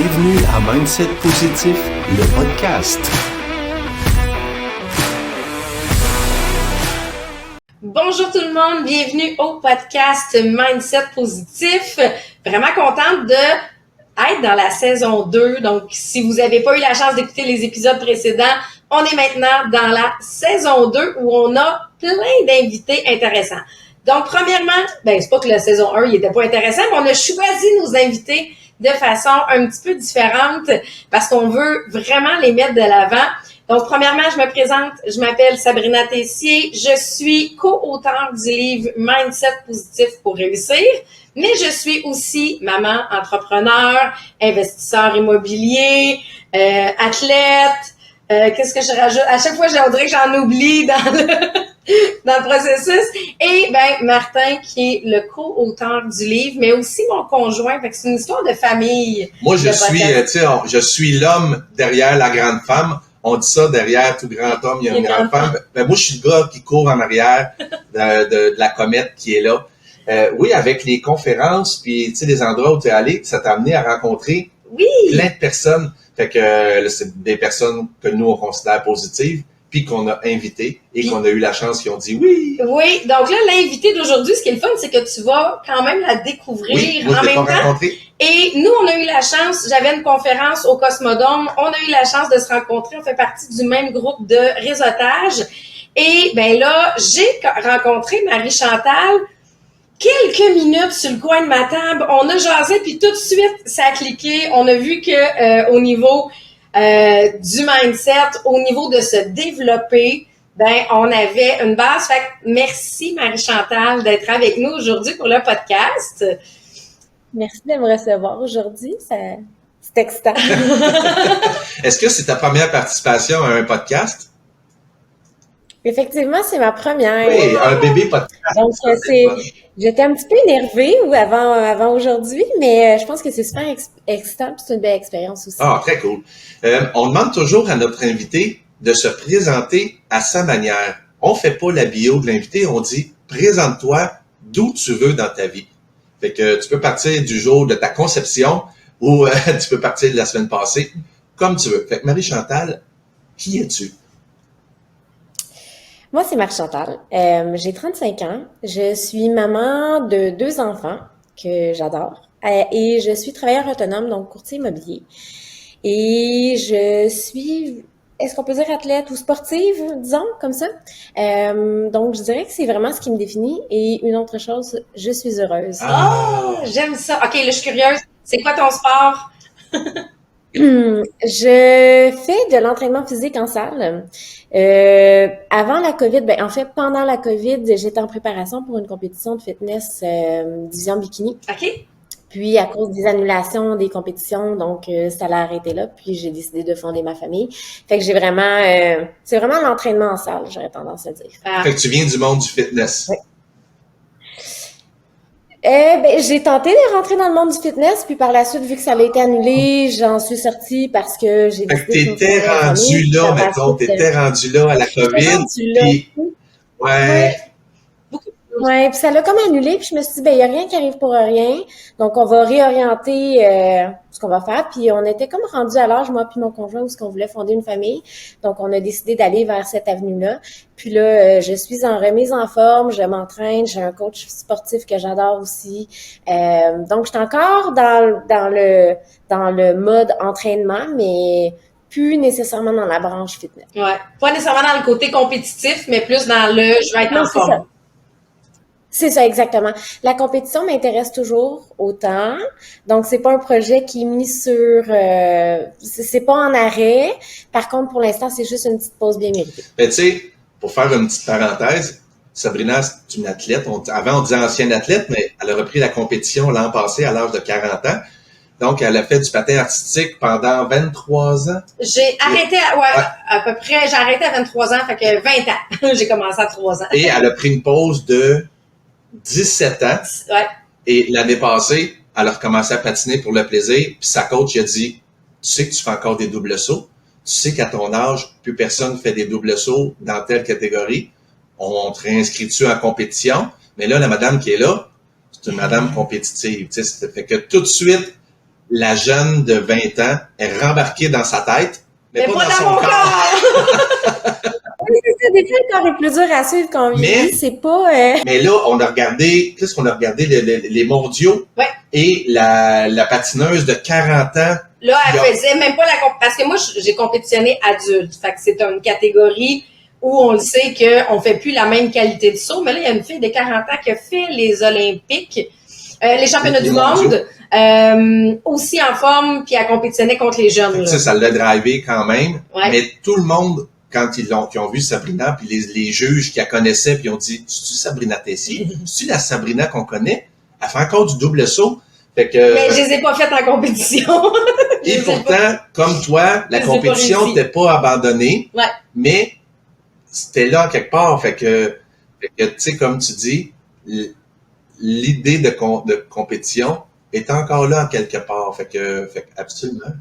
Bienvenue à Mindset Positif, le podcast. Bonjour tout le monde, bienvenue au podcast Mindset Positif. Vraiment contente de être dans la saison 2. Donc, si vous n'avez pas eu la chance d'écouter les épisodes précédents, on est maintenant dans la saison 2 où on a plein d'invités intéressants. Donc, premièrement, c'est pas que la saison 1, il était pas intéressant, mais on a choisi nos invités de façon un petit peu différente parce qu'on veut vraiment les mettre de l'avant. Donc, premièrement, je me présente, je m'appelle Sabrina Tessier, je suis co-auteure du livre Mindset Positif pour réussir, mais je suis aussi maman, entrepreneur, investisseur immobilier, athlète, qu'est-ce que je rajoute? À chaque fois, je dirais que j'en oublie dans le processus. Et Martin, qui est le co-auteur du livre, mais aussi mon conjoint. Fait que c'est une histoire de famille. Moi, je suis l'homme derrière la grande femme. On dit ça, derrière tout grand homme, il y a une grande femme. Moi, je suis le gars qui court en arrière de la comète qui est là. Oui, avec les conférences, puis les endroits où tu es allé, ça t'a amené à rencontrer plein de personnes. Fait que c'est des personnes que nous, on considère positives, puis qu'on a invitées et qu'on a eu la chance qu'ils ont dit oui. Oui, donc là, l'invité d'aujourd'hui, ce qui est le fun, c'est que tu vas quand même la découvrir moi, en même temps. Rencontré. Et nous, on a eu la chance, j'avais une conférence au Cosmodome, on a eu la chance de se rencontrer, on fait partie du même groupe de réseautage. Et là, j'ai rencontré Marie-Chantal quelques minutes sur le coin de ma table. On a jasé, puis tout de suite, ça a cliqué. On a vu que au niveau du mindset, au niveau de se développer, on avait une base. Fait que merci Marie-Chantal d'être avec nous aujourd'hui pour le podcast. Merci de me recevoir aujourd'hui. C'est excitant. Est-ce que c'est ta première participation à un podcast? Effectivement, c'est ma première. Oui, un bébé podcast. Donc, j'étais un petit peu énervée avant aujourd'hui, mais je pense que c'est super excitant et c'est une belle expérience aussi. Ah, très cool. On demande toujours à notre invité de se présenter à sa manière. On fait pas la bio de l'invité, on dit « Présente-toi d'où tu veux dans ta vie ». Fait que tu peux partir du jour de ta conception ou tu peux partir de la semaine passée, comme tu veux. Fait que Marie-Chantal, qui es-tu? Moi, c'est Marie-Chantal. J'ai 35 ans. Je suis maman de 2 enfants que j'adore. Et je suis travailleur autonome, donc courtier immobilier. Et je suis, est-ce qu'on peut dire athlète ou sportive, disons, comme ça? Donc, je dirais que c'est vraiment ce qui me définit. Et une autre chose, je suis heureuse. Oh, j'aime ça. OK, là, je suis curieuse. C'est quoi ton sport? Je fais de l'entraînement physique en salle. Avant la COVID, pendant la COVID, j'étais en préparation pour une compétition de fitness division bikini. OK. Puis, à cause des annulations des compétitions, donc ça l'a arrêté là. Puis, j'ai décidé de fonder ma famille. Fait que j'ai vraiment... c'est vraiment l'entraînement en salle, j'aurais tendance à dire. Fait que tu viens du monde du fitness. Oui. J'ai tenté de rentrer dans le monde du fitness, puis par la suite, vu que ça avait été annulé, j'en suis sortie parce que j'ai décidé... T'étais rendu là, mettons, t'étais rendu là à la COVID. Puis, ouais. Ouais, puis ça l'a comme annulé, puis je me suis dit, il n'y a rien qui arrive pour rien, donc on va réorienter ce qu'on va faire, puis on était comme rendu à l'âge, moi puis mon conjoint, où qu'on voulait fonder une famille, donc on a décidé d'aller vers cette avenue-là, puis là, je suis en remise en forme, je m'entraîne, j'ai un coach sportif que j'adore aussi, donc je suis encore dans le mode entraînement, mais plus nécessairement dans la branche fitness. Ouais, pas nécessairement dans le côté compétitif, mais plus dans le je vais être en forme. C'est ça, exactement. La compétition m'intéresse toujours autant. Donc, c'est pas un projet qui est mis sur... c'est pas en arrêt. Par contre, pour l'instant, c'est juste une petite pause bien méritée. Tu sais, pour faire une petite parenthèse, Sabrina, c'est une athlète. Avant, on disait ancienne athlète, mais elle a repris la compétition l'an passé à l'âge de 40 ans. Donc, elle a fait du patin artistique pendant 23 ans. J'ai arrêté à peu près, j'ai arrêté à 23 ans, fait que 20 ans. J'ai commencé à 3 ans. Et elle a pris une pause de 17 ans. Ouais. Et l'année passée, elle a recommencé à patiner pour le plaisir. Puis sa coach a dit, tu sais que tu fais encore des doubles sauts. Tu sais qu'à ton âge, plus personne fait des doubles sauts dans telle catégorie. On te réinscrit-tu en compétition? Mais là, la madame qui est là, c'est une madame compétitive. Tu sais, ça fait que tout de suite, la jeune de 20 ans est rembarquée dans sa tête, mais pas dans son mon corps! Oui, c'est ça, des fois, le corps est plus dur à suivre quand on vieillit, c'est pas... Mais là, on a regardé, qu'est-ce qu'on a regardé? Les mondiaux et la patineuse de 40 ans. Là, elle faisait même pas parce que moi, j'ai compétitionné adulte. Fait que c'est une catégorie où on le sait qu'on fait plus la même qualité de saut. Mais là, il y a une fille de 40 ans qui a fait les Olympiques, les championnats du monde, aussi en forme, puis elle compétitionnait contre les jeunes. Ça l'a drivé quand même. Ouais. Mais tout le monde, quand ils ont vu Sabrina, puis les juges qui la connaissaient, puis ils ont dit, c'est-tu Sabrina Tessier? C'est-tu la Sabrina qu'on connaît? Elle fait encore du double saut. Fait que, mais je les ai pas faites en compétition. Et pourtant, comme toi, la compétition n'était pas abandonnée, mais c'était là quelque part. Fait que tu sais, comme tu dis, l'idée de compétition est encore là quelque part. Fait que absolument.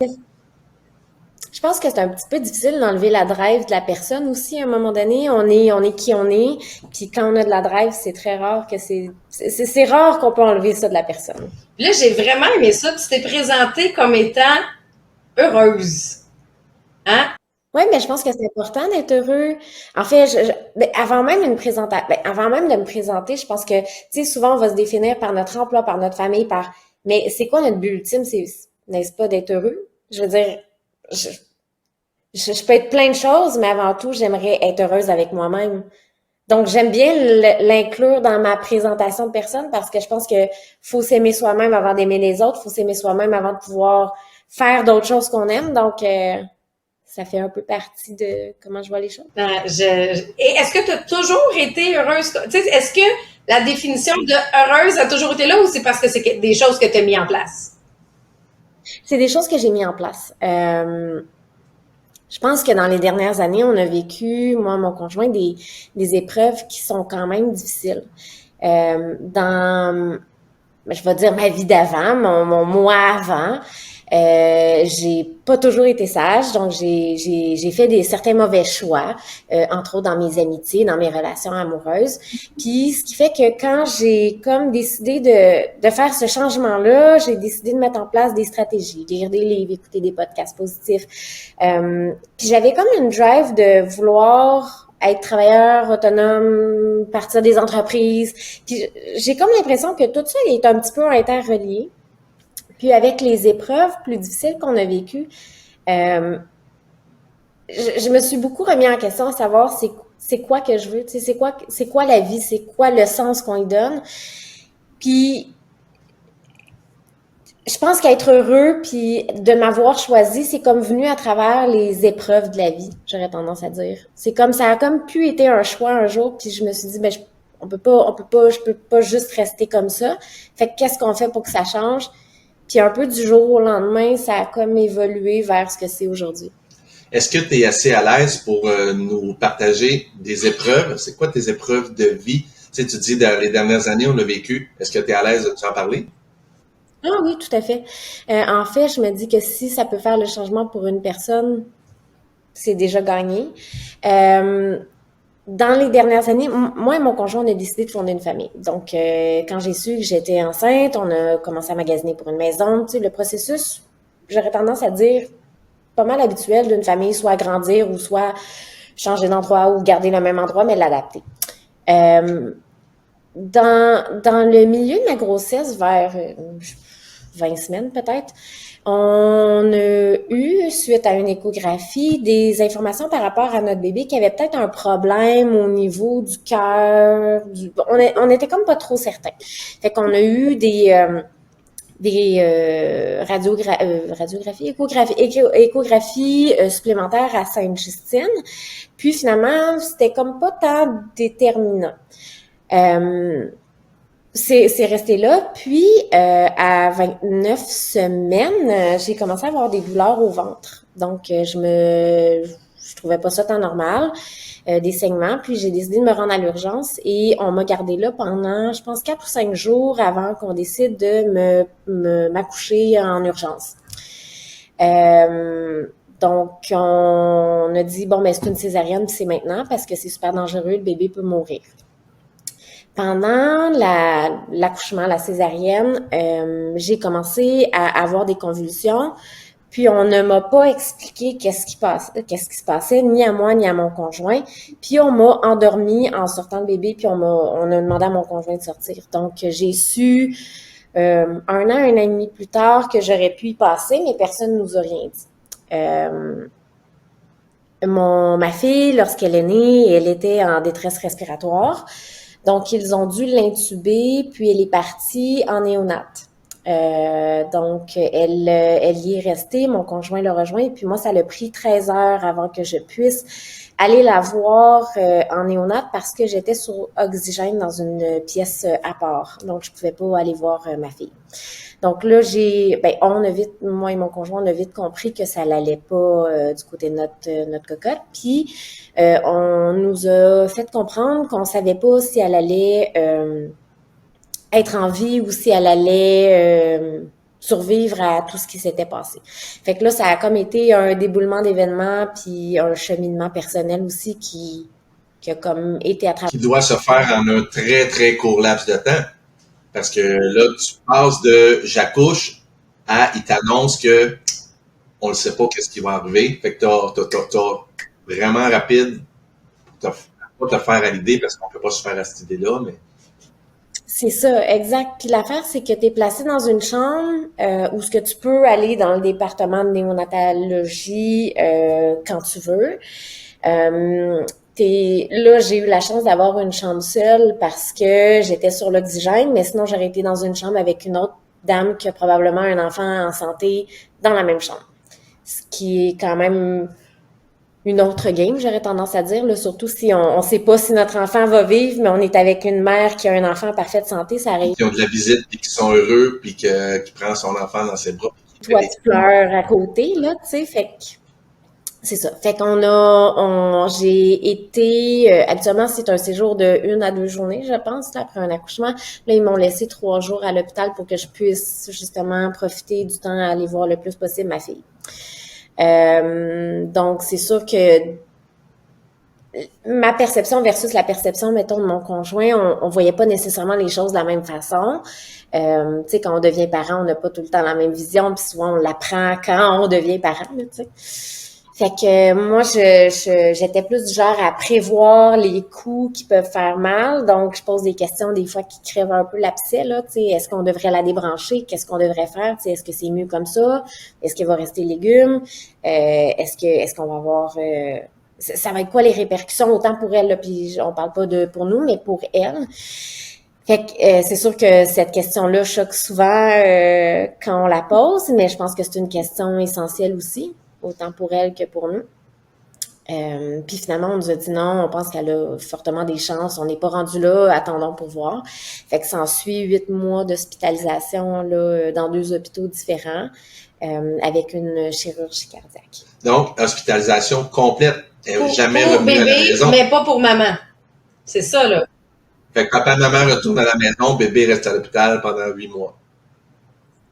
Je pense que c'est un petit peu difficile d'enlever la drive de la personne aussi. À un moment donné, on est qui on est. Puis quand on a de la drive, c'est très rare que c'est rare qu'on peut enlever ça de la personne. Là, j'ai vraiment aimé ça. Tu t'es présentée comme étant heureuse. Hein? Oui, mais je pense que c'est important d'être heureux. En fait, avant même de me présenter, je pense que, tu sais, souvent on va se définir par notre emploi, par notre famille, mais c'est quoi notre but ultime? N'est-ce pas d'être heureux? Je veux dire, je peux être plein de choses, mais avant tout, j'aimerais être heureuse avec moi-même. Donc, j'aime bien l'inclure dans ma présentation de personne parce que je pense que faut s'aimer soi-même avant d'aimer les autres, faut s'aimer soi-même avant de pouvoir faire d'autres choses qu'on aime. Donc, ça fait un peu partie de comment je vois les choses. Et est-ce que tu as toujours été heureuse? Tu sais, est-ce que la définition de heureuse a toujours été là ou c'est parce que c'est des choses que tu as mis en place? C'est des choses que j'ai mis en place. Je pense que dans les dernières années, on a vécu, moi, mon conjoint, des épreuves qui sont quand même difficiles. Je vais dire ma vie d'avant, mon moi avant, j'ai pas toujours été sage, donc j'ai fait certains mauvais choix, entre autres dans mes amitiés, dans mes relations amoureuses. Puis ce qui fait que quand j'ai comme décidé de faire ce changement-là, j'ai décidé de mettre en place des stratégies, lire des livres, écouter des podcasts positifs. Puis j'avais comme une drive de vouloir être travailleur autonome, partir des entreprises. Puis j'ai comme l'impression que tout ça est un petit peu interrelié. Puis avec les épreuves plus difficiles qu'on a vécues, je me suis beaucoup remis en question à savoir c'est quoi que je veux, tu sais, c'est quoi la vie, c'est quoi le sens qu'on y donne. Puis je pense qu'être heureux puis de m'avoir choisi, c'est comme venu à travers les épreuves de la vie, j'aurais tendance à dire. C'est comme ça a comme pu été un choix un jour, puis je me suis dit je peux pas juste rester comme ça. Fait que qu'est-ce qu'on fait pour que ça change? Puis un peu du jour au lendemain, ça a comme évolué vers ce que c'est aujourd'hui. Est-ce que tu es assez à l'aise pour nous partager des épreuves? C'est quoi tes épreuves de vie? Tu sais, tu dis dans les dernières années, on a vécu. Est-ce que tu es à l'aise de nous en parler? Ah oui, tout à fait. En fait, je me dis que si ça peut faire le changement pour une personne, c'est déjà gagné. Dans les dernières années, moi et mon conjoint, on a décidé de fonder une famille. Donc, quand j'ai su que j'étais enceinte, on a commencé à magasiner pour une maison. Tu sais, le processus, j'aurais tendance à dire, pas mal habituel d'une famille, soit agrandir ou soit changer d'endroit ou garder le même endroit, mais l'adapter. Dans le milieu de ma grossesse, vers 20 semaines peut-être, on a eu, suite à une échographie, des informations par rapport à notre bébé qui avait peut-être un problème au niveau du cœur. On était comme pas trop certains. Fait qu'on a eu des échographies supplémentaires à Sainte-Justine. Puis finalement, c'était comme pas tant déterminant. C'est resté là. Puis, à 29 semaines, j'ai commencé à avoir des douleurs au ventre. Donc, je trouvais pas ça tant normal, des saignements. Puis, j'ai décidé de me rendre à l'urgence et on m'a gardée là pendant, je pense, 4 ou 5 jours avant qu'on décide de m'accoucher en urgence. Donc, on a dit, bon, mais c'est une césarienne, puis c'est maintenant parce que c'est super dangereux, le bébé peut mourir. Pendant l'accouchement, la césarienne, j'ai commencé à avoir des convulsions. Puis on ne m'a pas expliqué qu'est-ce qui se passait, ni à moi, ni à mon conjoint. Puis on m'a endormie en sortant le bébé, puis on a demandé à mon conjoint de sortir. Donc j'ai su un an et demi plus tard que j'aurais pu y passer, mais personne ne nous a rien dit. Ma fille, lorsqu'elle est née, elle était en détresse respiratoire. Donc, ils ont dû l'intuber, puis elle est partie en néonate. Donc, elle y est restée, mon conjoint l'a rejoint, puis moi, ça l'a pris 13 heures avant que je puisse aller la voir en néonate parce que j'étais sous oxygène dans une pièce à part. Donc, je pouvais pas aller voir ma fille. Donc là, moi et mon conjoint, on a vite compris que ça n'allait pas du côté de notre cocotte. Puis, on nous a fait comprendre qu'on savait pas si elle allait être en vie ou si elle allait survivre à tout ce qui s'était passé. Fait que là, ça a comme été un déboulement d'événements puis un cheminement personnel aussi qui a comme été à travers. Qui doit se faire en un très, très court laps de temps. Parce que là, tu passes de j'accouche à il t'annonce que on ne sait pas qu'est-ce qui va arriver. Fait que t'as vraiment rapide pour pas te faire à l'idée parce qu'on peut pas se faire à cette idée-là, mais. C'est ça, exact. Puis l'affaire, c'est que tu es placé dans une chambre où ce que tu peux aller dans le département de néonatologie quand tu veux. Là, j'ai eu la chance d'avoir une chambre seule parce que j'étais sur l'oxygène, mais sinon, j'aurais été dans une chambre avec une autre dame qui a probablement un enfant en santé dans la même chambre. Ce qui est quand même une autre game, j'aurais tendance à dire, là, surtout si on sait pas si notre enfant va vivre, mais on est avec une mère qui a un enfant en parfaite santé, ça arrive. Qui ont de la visite, puis qui sont heureux, puis qui prend son enfant dans ses bras. Toi, tu pleures à côté, là, tu sais, fait que c'est ça. Fait j'ai été, habituellement, c'est un séjour de 1 à 2 journées, je pense, là, après un accouchement. Là, ils m'ont laissé 3 jours à l'hôpital pour que je puisse, justement, profiter du temps à aller voir le plus possible ma fille. Donc, c'est sûr que ma perception versus la perception, mettons, de mon conjoint, on voyait pas nécessairement les choses de la même façon. Tu sais, quand on devient parent, on n'a pas tout le temps la même vision, puis souvent, on l'apprend quand on devient parent, tu sais. Fait que moi, j'étais plus du genre à prévoir les coups qui peuvent faire mal. Donc, je pose des questions des fois qui crèvent un peu l'abcès, là. Tu sais, est-ce qu'on devrait la débrancher? Qu'est-ce qu'on devrait faire? Tu sais, est-ce que c'est mieux comme ça? Est-ce qu'il va rester légumes? Est-ce qu'on va avoir... ça va être quoi les répercussions autant pour elle, là, puis on parle pas de pour nous, mais pour elle. Fait que c'est sûr que cette question-là choque souvent quand on la pose, mais je pense que c'est une question essentielle aussi, autant pour elle que pour nous. Puis finalement, on nous a dit non, on pense qu'elle a fortement des chances, on n'est pas rendu là, attendons pour voir. Fait que s'ensuit 8 mois d'hospitalisation là, dans 2 hôpitaux différents avec une chirurgie cardiaque. Donc, hospitalisation complète. Jamais pour revenue à la maison. Mais pas pour maman. C'est ça, là. Fait que papa et maman retournent à la maison, bébé reste à l'hôpital pendant 8 mois.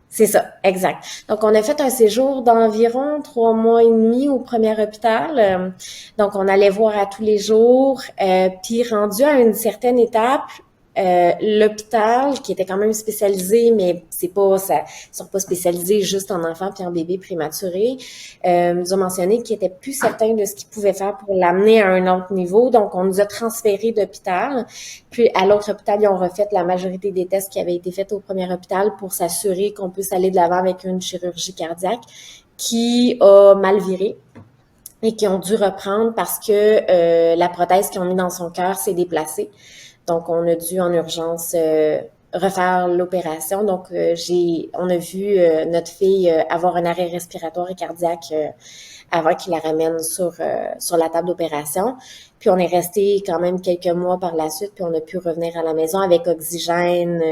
C'est ça, exact. Donc, on a fait un séjour d'environ 3 mois et demi au premier hôpital. Donc, on allait voir à tous les jours. Puis, rendu à une certaine étape, l'hôpital, qui était quand même spécialisé, mais ils sont pas spécialisés juste en enfants puis en bébés prématurés, nous a mentionné qu'ils étaient plus certains de ce qu'ils pouvaient faire pour l'amener à un autre niveau. Donc, on nous a transférés d'hôpital. Puis, à l'autre hôpital, ils ont refait la majorité des tests qui avaient été faits au premier hôpital pour s'assurer qu'on puisse aller de l'avant avec une chirurgie cardiaque qui a mal viré et qui ont dû reprendre parce que la prothèse qu'ils ont mis dans son cœur s'est déplacée. Donc, on a dû en urgence refaire l'opération. Donc, on a vu notre fille avoir un arrêt respiratoire et cardiaque avant qu'il la ramène sur la table d'opération. Puis, on est resté quand même quelques mois par la suite, puis on a pu revenir à la maison avec oxygène,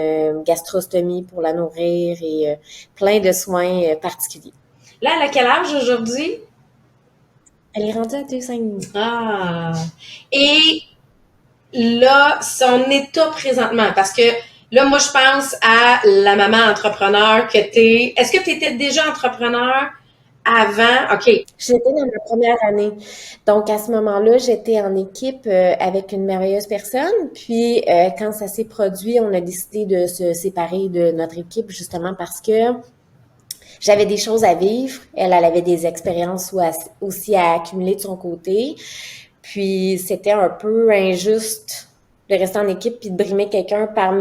gastrostomie pour la nourrir et plein de soins particuliers. Là, elle a quel âge aujourd'hui? Elle est rendue à 2 ans et demi. Ah! Et là, son état présentement, parce que là, moi, je pense à la maman entrepreneur que t'es. Est-ce que tu étais déjà entrepreneur avant, OK. J'étais dans ma première année. Donc, à ce moment-là, j'étais en équipe avec une merveilleuse personne. Puis, quand ça s'est produit, on a décidé de se séparer de notre équipe justement parce que j'avais des choses à vivre. Elle avait des expériences aussi à accumuler de son côté. Puis, c'était un peu injuste de rester en équipe puis de brimer quelqu'un par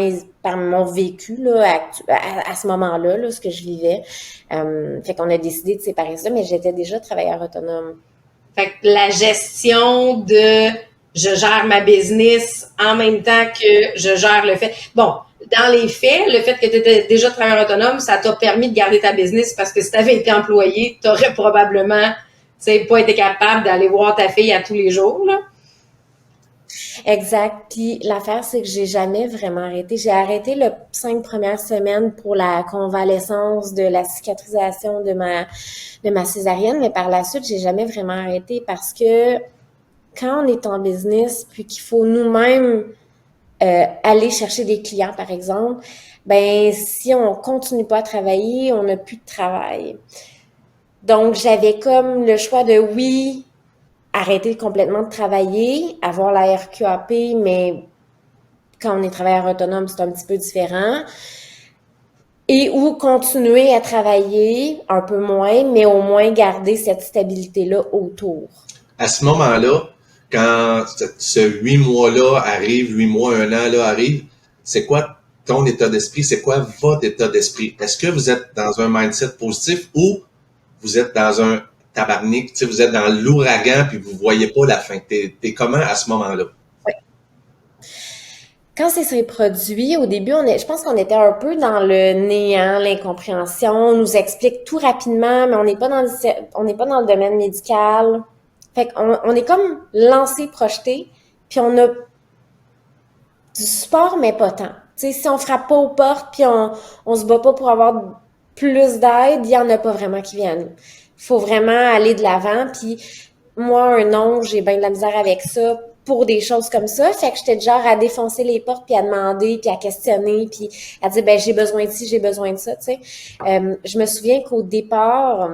mon vécu là, à ce moment-là, là, ce que je vivais. Fait qu'on a décidé de séparer ça, mais j'étais déjà travailleur autonome. Fait que la gestion de je gère ma business en même temps que je gère le fait. Bon, dans les faits, le fait que tu étais déjà travailleur autonome, ça t'a permis de garder ta business parce que si tu avais été employé, tu aurais probablement pas été capable d'aller voir ta fille à tous les jours. Là. Exact. Puis l'affaire, c'est que j'ai jamais vraiment arrêté. J'ai arrêté les 5 premières semaines pour la convalescence de la cicatrisation de ma césarienne, mais par la suite, j'ai jamais vraiment arrêté parce que quand on est en business, puis qu'il faut nous-mêmes aller chercher des clients, par exemple, ben si on continue pas à travailler, on n'a plus de travail. Donc, j'avais comme le choix de oui, arrêter complètement de travailler, avoir la RQAP, mais quand on est travailleur autonome, c'est un petit peu différent. Et ou continuer à travailler un peu moins, mais au moins garder cette stabilité-là autour. À ce moment-là, quand ce 8 mois-là arrive, 8 mois, 1 an là arrive, c'est quoi ton état d'esprit? C'est quoi votre état d'esprit? Est-ce que vous êtes dans un mindset positif ou vous êtes dans un tabarnak, vous êtes dans l'ouragan puis vous voyez pas la fin? T'es comment à ce moment-là? Oui. Quand ça s'est produit, au début, je pense qu'on était un peu dans le néant, l'incompréhension. On nous explique tout rapidement, mais on n'est pas dans le domaine médical. Fait qu'on est comme lancé, projeté, puis on a du support, mais pas tant. Tu sais, si on frappe pas aux portes, puis on se bat pas pour avoir plus d'aide, il y en a pas vraiment qui viennent. Il faut vraiment aller de l'avant, puis moi, un non, j'ai bien de la misère avec ça pour des choses comme ça. Fait que j'étais du genre à défoncer les portes, puis à demander, puis à questionner, puis à dire, ben j'ai besoin de ci, j'ai besoin de ça, tu sais. Je me souviens qu'au départ,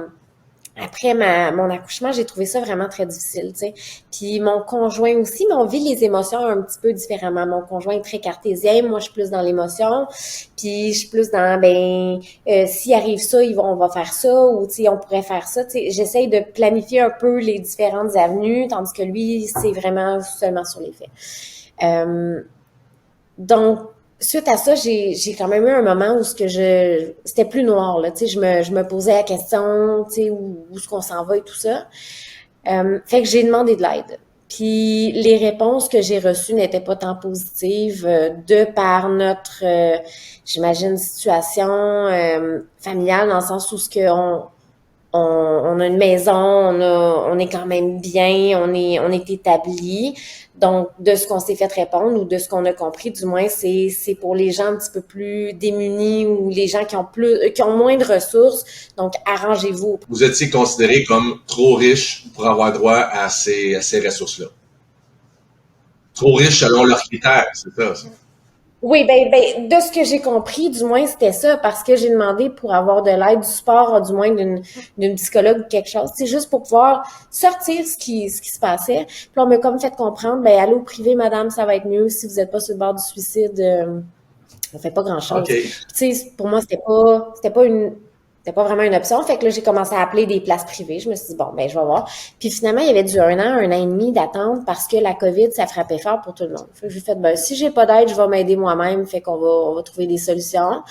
après mon accouchement, j'ai trouvé ça vraiment très difficile, tu sais. Puis mon conjoint aussi, mais on vit les émotions un petit peu différemment. Mon conjoint est très cartésien, moi je suis plus dans l'émotion, puis je suis plus dans s'il arrive ça, on va faire ça, ou tu sais on pourrait faire ça. Tu sais, j'essaye de planifier un peu les différentes avenues, tandis que lui c'est vraiment seulement sur les faits. Donc suite à ça, j'ai quand même eu un moment où c'était plus noir, là, tu sais, je me posais la question, tu sais, où est-ce qu'on s'en va et tout ça. Fait que j'ai demandé de l'aide. Puis les réponses que j'ai reçues n'étaient pas tant positives de par notre, j'imagine, situation familiale, dans le sens où on a une maison, on est quand même bien, on est établi. Donc, de ce qu'on s'est fait répondre ou de ce qu'on a compris, du moins, c'est pour les gens un petit peu plus démunis ou les gens qui ont moins de ressources. Donc, arrangez-vous. Vous étiez considéré comme trop riche pour avoir droit à ces ressources-là. Trop riche selon leurs critères, c'est ça. Oui, ben, de ce que j'ai compris, du moins, c'était ça, parce que j'ai demandé pour avoir de l'aide, du support, du moins d'une psychologue ou quelque chose. C'est juste pour pouvoir sortir ce qui se passait. Puis on m'a comme fait comprendre, ben, allez au privé, madame, ça va être mieux. Si vous n'êtes pas sur le bord du suicide, on fait pas grand-chose. Okay. Tu sais, pour moi, c'était pas vraiment une option. Fait que là, j'ai commencé à appeler des places privées. Je me suis dit, bon, ben, je vais voir. Puis finalement, il y avait du 1 an et demi d'attente parce que la COVID, ça frappait fort pour tout le monde. Fait que j'ai fait, ben, si j'ai pas d'aide, je vais m'aider moi-même. Fait on va trouver des solutions.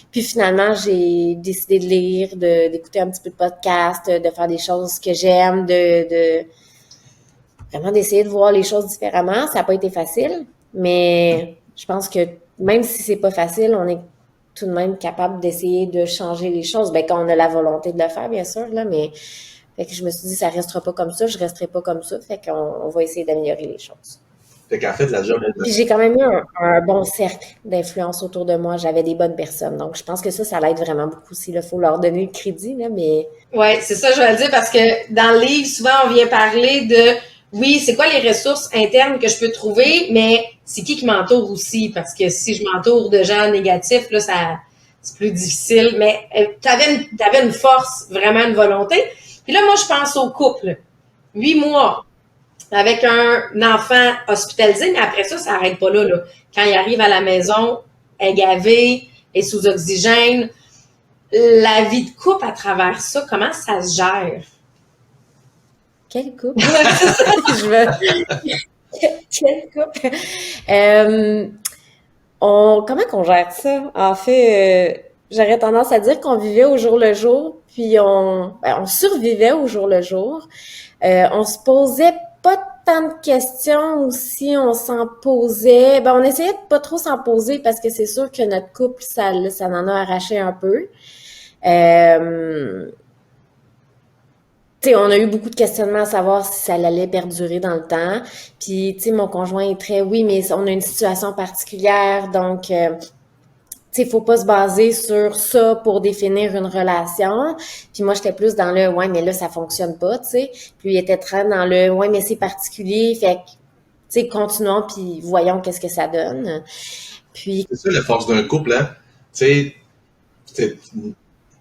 Puis finalement, j'ai décidé de lire, d'écouter un petit peu de podcast, de faire des choses que j'aime, vraiment d'essayer de voir les choses différemment. Ça n'a pas été facile, mais je pense que même si c'est pas facile, on est tout de même capable d'essayer de changer les choses. Ben, quand on a la volonté de le faire, bien sûr, là, mais fait que je me suis dit, ça restera pas comme ça, je resterai pas comme ça, fait qu'on va essayer d'améliorer les choses. Fait qu'en fait, la job... Puis j'ai quand même eu un bon cercle d'influence autour de moi, j'avais des bonnes personnes, donc je pense que ça l'aide vraiment beaucoup, s'il faut leur donner le crédit, là, mais... Ouais, c'est ça, je vais le dire, parce que dans le livre, souvent, on vient parler de oui, c'est quoi les ressources internes que je peux trouver, mais c'est qui m'entoure aussi? Parce que si je m'entoure de gens négatifs, là, c'est plus difficile. Mais t'avais une force, vraiment une volonté. Puis là, moi, je pense au couple. 8 mois avec un enfant hospitalisé, mais après ça n'arrête pas là, là. Quand il arrive à la maison, elle est gavée, elle est sous oxygène. La vie de couple à travers ça, comment ça se gère? Quel couple? Je veux... Quel couple? Comment qu'on gère ça? En fait, j'aurais tendance à dire qu'on vivait au jour le jour, puis on survivait au jour le jour. On se posait pas tant de questions, ou si on s'en posait, on essayait de pas trop s'en poser parce que c'est sûr que notre couple, ça en a arraché un peu. On a eu beaucoup de questionnements à savoir si ça allait perdurer dans le temps. Puis, mon conjoint est très, oui, mais on a une situation particulière, donc, faut pas se baser sur ça pour définir une relation. Puis moi, j'étais plus dans le, ouais, mais là, ça fonctionne pas, tu sais. Puis il était très dans le, ouais, mais c'est particulier, fait que, continuons, puis voyons qu'est-ce que ça donne. Puis... C'est ça la force d'un couple, hein? Tu sais,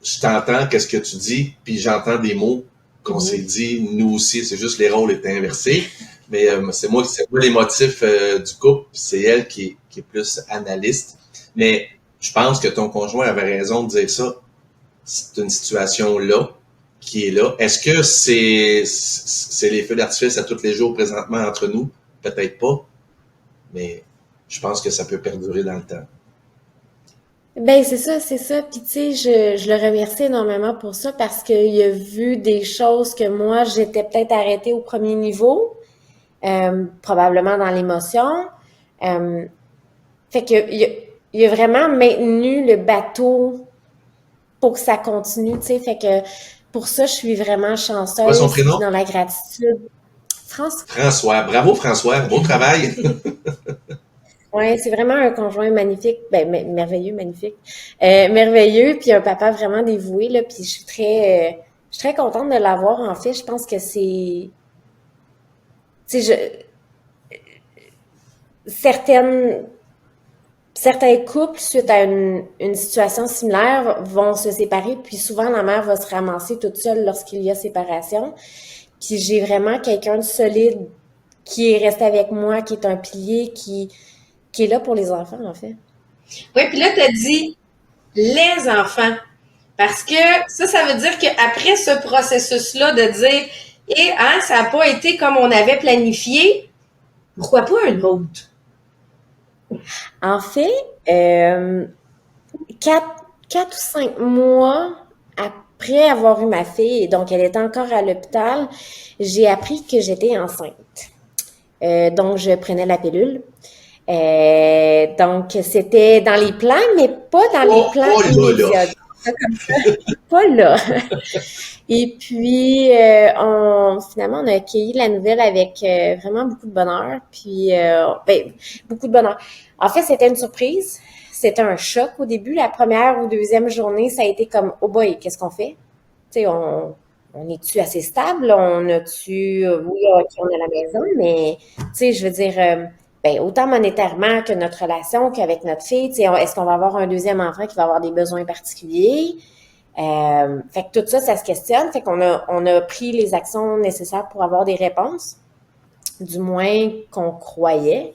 je t'entends, qu'est-ce que tu dis, puis j'entends des mots qu'on s'est dit, nous aussi, c'est juste les rôles étaient inversés. Mais c'est moi les motifs du couple, c'est elle qui est plus analyste. Mais je pense que ton conjoint avait raison de dire ça. C'est une situation là, qui est là. Est-ce que c'est les feux d'artifice à tous les jours présentement entre nous? Peut-être pas. Mais je pense que ça peut perdurer dans le temps. Ben c'est ça. Puis tu sais, je le remercie énormément pour ça parce qu'il a vu des choses que moi, j'étais peut-être arrêtée au premier niveau, probablement dans l'émotion. Fait que il a vraiment maintenu le bateau pour que ça continue, tu sais. Fait que pour ça, je suis vraiment chanceuse. Quoi son prénom? Dans la gratitude. François. Bravo François, beau travail. Oui, c'est vraiment un conjoint magnifique, merveilleux, magnifique, merveilleux, puis un papa vraiment dévoué, là, puis je suis très contente de l'avoir, en fait. Je pense que c'est, tu sais, certains couples, suite à une situation similaire, vont se séparer, puis souvent la mère va se ramasser toute seule lorsqu'il y a séparation. Puis j'ai vraiment quelqu'un de solide qui est resté avec moi, qui est un pilier, qui est là pour les enfants, en fait. Oui, puis là, tu as dit les enfants. Parce que ça veut dire qu'après ce processus-là de dire ça n'a pas été comme on avait planifié, pourquoi pas un autre? En fait, 4 ou 5 mois après avoir eu ma fille, donc elle était encore à l'hôpital, j'ai appris que j'étais enceinte. Donc, je prenais la pilule. Donc, c'était dans les plans, mais pas dans les plans immédiats. Pas là. Et puis, finalement, on a accueilli la nouvelle avec vraiment beaucoup de bonheur. Puis, beaucoup de bonheur. En fait, c'était une surprise. C'était un choc au début. La première ou deuxième journée, ça a été comme, oh boy, qu'est-ce qu'on fait? Tu sais, on est-tu assez stable? Oui, OK, on a la maison, mais, tu sais, je veux dire, autant monétairement que notre relation, qu'avec notre fille, tu sais, est-ce qu'on va avoir un deuxième enfant qui va avoir des besoins particuliers? Fait que tout ça, ça se questionne. Fait qu'on a pris les actions nécessaires pour avoir des réponses, du moins qu'on croyait.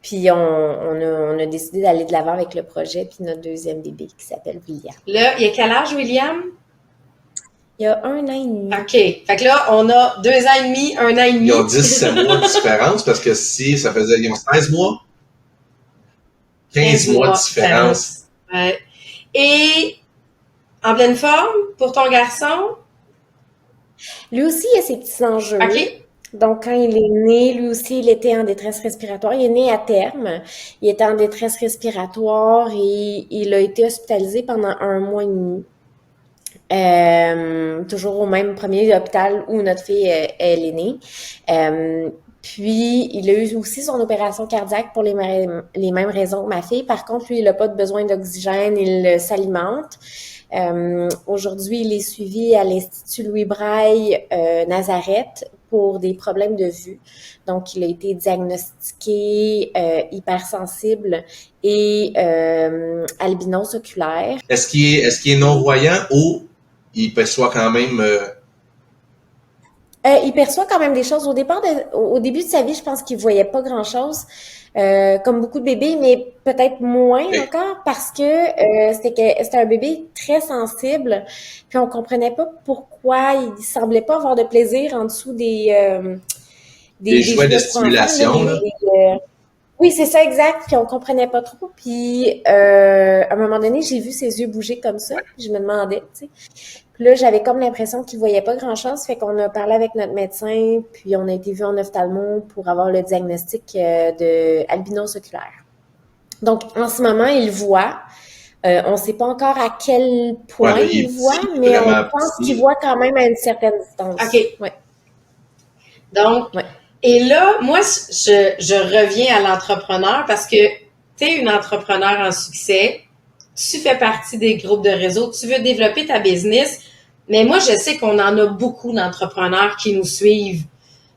Puis on a décidé d'aller de l'avant avec le projet, puis notre deuxième bébé qui s'appelle William. Là, il y a quel âge, William? Il y a 1 an et demi. OK. Fait que là, on a 2 ans et demi, 1 an et demi. Ils ont 17 mois de différence parce que si ça faisait, ils ont 16 mois, 15 mois de différence. Ouais. Et en pleine forme pour ton garçon? Lui aussi, il a ses petits enjeux. OK. Donc, quand il est né, lui aussi, il était en détresse respiratoire. Il est né à terme. Il était en détresse respiratoire et il a été hospitalisé pendant 1 mois et demi. Toujours au même premier hôpital où notre fille, elle est née. Puis, il a eu aussi son opération cardiaque pour les mêmes raisons que ma fille. Par contre, lui, il n'a pas de besoin d'oxygène, il s'alimente. Aujourd'hui, il est suivi à l'Institut Louis Braille Nazareth pour des problèmes de vue. Donc, il a été diagnostiqué hypersensible et albinos oculaire. Est-ce qu'il est non-voyant ou il perçoit quand même Il perçoit quand même des choses. Au début de sa vie, je pense qu'il voyait pas grand-chose, comme beaucoup de bébés, mais peut-être moins OK. encore parce que c'était un bébé très sensible. Puis on comprenait pas pourquoi il semblait pas avoir de plaisir en dessous Des des jouets de jouets pour enfants, là, stimulation, là. oui, c'est ça, exact. Puis on comprenait pas trop. Puis à un moment donné, j'ai vu ses yeux bouger comme ça. Puis je me demandais, tu sais. Puis là, j'avais comme l'impression qu'il voyait pas grand-chose. Fait qu'on a parlé avec notre médecin, puis on a été vu en ophtalmo pour avoir le diagnostic de albinos oculaire. Donc, en ce moment, il voit. On ne sait pas encore à quel Ouais, point là, il est il voit, petit, mais on vraiment pense qu'il petit. voit quand même à une certaine distance. OK. Ouais, Donc, ouais. et là, moi, je reviens à l'entrepreneur parce que tu es une entrepreneur en succès, tu fais partie des groupes de réseau, tu veux développer ta business, mais moi, je sais qu'on en a beaucoup d'entrepreneurs qui nous suivent.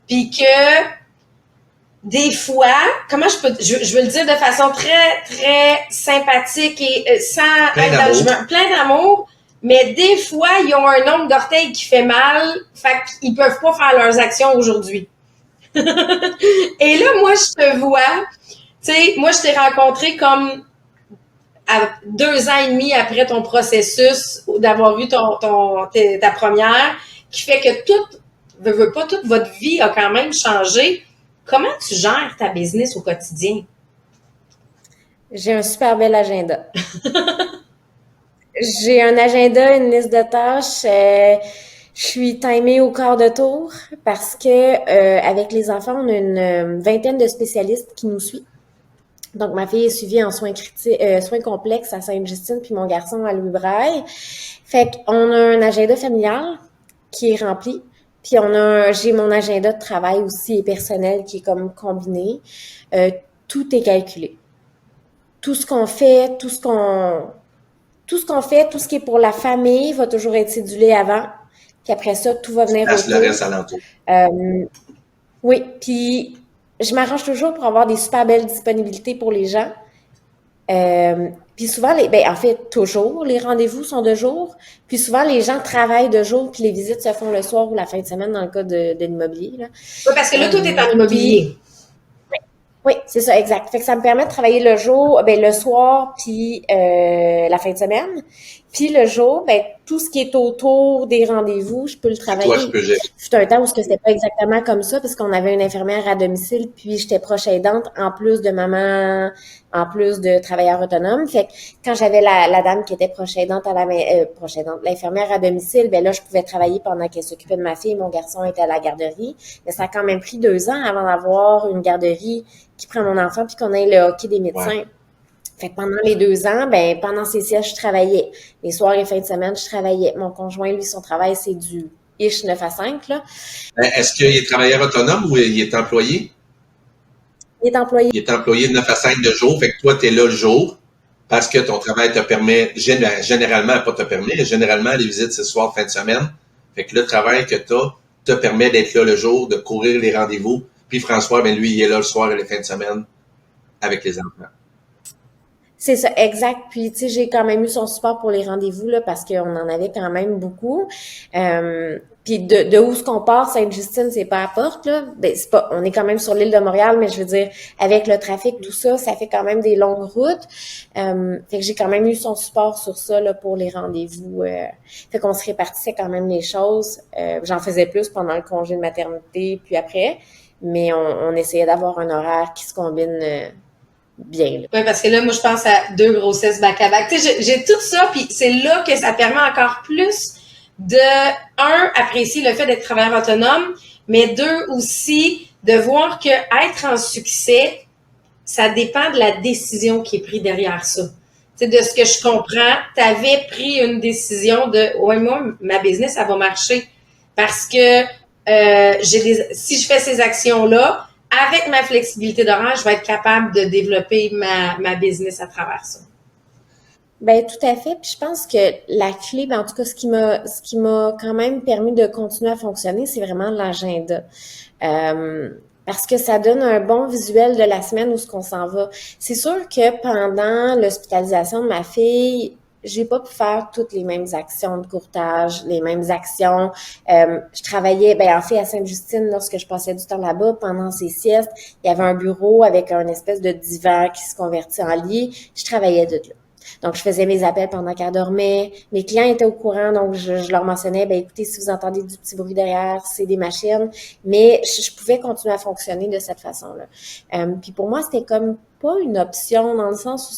Puis que des fois, comment je veux le dire de façon très, très sympathique et sans Plein être dans le d'amour. jugement, plein d'amour, mais des fois, ils ont un nombre d'orteils qui fait mal, fait qu'ils peuvent pas faire leurs actions aujourd'hui. Et là, moi, je te vois, tu sais, moi, je t'ai rencontré comme à 2 ans et demi après ton processus d'avoir vu ta première, qui fait que veux pas, toute votre vie a quand même changé. Comment tu gères ta business au quotidien? J'ai un super bel agenda. J'ai un agenda, une liste de tâches. Je suis timée au quart de tour parce que avec les enfants, on a une vingtaine de spécialistes qui nous suivent. Donc, ma fille est suivie en soins complexes à Sainte-Justine, puis mon garçon à Louis-Braille. Fait qu'on a un agenda familial qui est rempli. Puis j'ai mon agenda de travail aussi et personnel qui est comme combiné. Tout est calculé. Tout ce qu'on fait, tout ce qui est pour la famille va toujours être cédulé avant. Puis après ça, tout va venir Passe le autour. reste alentour. Oui, puis je m'arrange toujours pour avoir des super belles disponibilités pour les gens. Puis souvent, en fait, toujours, les rendez-vous sont de jour. Puis souvent, les gens travaillent de jour, puis les visites se font le soir ou la fin de semaine dans le cas de l'immobilier. Là. Oui, parce que là, tout est en immobilier. Oui, c'est ça, exact. Fait que ça me permet de travailler le jour, le soir, puis la fin de semaine. Puis le jour, tout ce qui est autour des rendez-vous, je peux le travailler. Toi, je peux gérer. C'était un temps où c'était pas exactement comme ça, parce qu'on avait une infirmière à domicile, puis j'étais proche aidante, en plus de maman, en plus de travailleur autonome. Fait que quand j'avais la dame qui était proche aidante l'infirmière à domicile, là, je pouvais travailler pendant qu'elle s'occupait de ma fille. Mon garçon était à la garderie. Mais ça a quand même pris 2 ans avant d'avoir une garderie qui prend mon enfant puis qu'on ait le hockey des médecins. Ouais. Fait que pendant les 2 ans, pendant ces sièges, je travaillais. Les soirs et fins de semaine, je travaillais. Mon conjoint, lui, son travail, c'est du ish 9 à 5, là. Est-ce qu'il est travailleur autonome ou il est employé? Il est employé. Il est employé de 9 à 5 de jour. Fait que toi, tu es là le jour parce que ton travail te permet, généralement, pas te permet, généralement, les visites, c'est soir, fin de semaine. Fait que le travail que tu as te permet d'être là le jour, de courir les rendez-vous. Puis François, lui, il est là le soir et les fins de semaine avec les enfants. C'est ça, exact. Puis, tu sais, j'ai quand même eu son support pour les rendez-vous, là, parce qu'on en avait quand même beaucoup. Puis, de où ce qu'on part, Sainte-Justine, c'est pas à porte, là. C'est pas, on est quand même sur l'île de Montréal, mais je veux dire, avec le trafic, tout ça, ça fait quand même des longues routes. Fait que j'ai quand même eu son support sur ça, là, pour les rendez-vous. Fait qu'on se répartissait quand même les choses. J'en faisais plus pendant le congé de maternité, puis après. Mais on essayait d'avoir un horaire qui se combine, bien. Là. Oui, parce que là, moi, je pense à 2 grossesses back-à-back. Tu sais, j'ai tout ça, puis c'est là que ça permet encore plus de, apprécier le fait d'être travailleur autonome, mais 2, aussi, de voir que être en succès, ça dépend de la décision qui est prise derrière ça. Tu sais, de ce que je comprends, tu avais pris une décision de, ouais, moi, ma business, ça va marcher. Parce que si je fais ces actions-là, avec ma flexibilité d'horaire, je vais être capable de développer ma business à travers ça. Tout à fait. Puis je pense que la clé, en tout cas, ce qui m'a quand même permis de continuer à fonctionner, c'est vraiment l'agenda. Parce que ça donne un bon visuel de la semaine où ce qu'on s'en va. C'est sûr que pendant l'hospitalisation de ma fille, j'ai pas pu faire toutes les mêmes actions de courtage, les mêmes actions. Je travaillais, en fait, à Sainte-Justine, lorsque je passais du temps là-bas, pendant ces siestes, il y avait un bureau avec un espèce de divan qui se convertit en lit. Je travaillais de là. Donc, je faisais mes appels pendant qu'elle dormait. Mes clients étaient au courant, donc je leur mentionnais, écoutez, si vous entendez du petit bruit derrière, c'est des machines. Mais je pouvais continuer à fonctionner de cette façon-là. Puis pour moi, c'était comme pas une option dans le sens où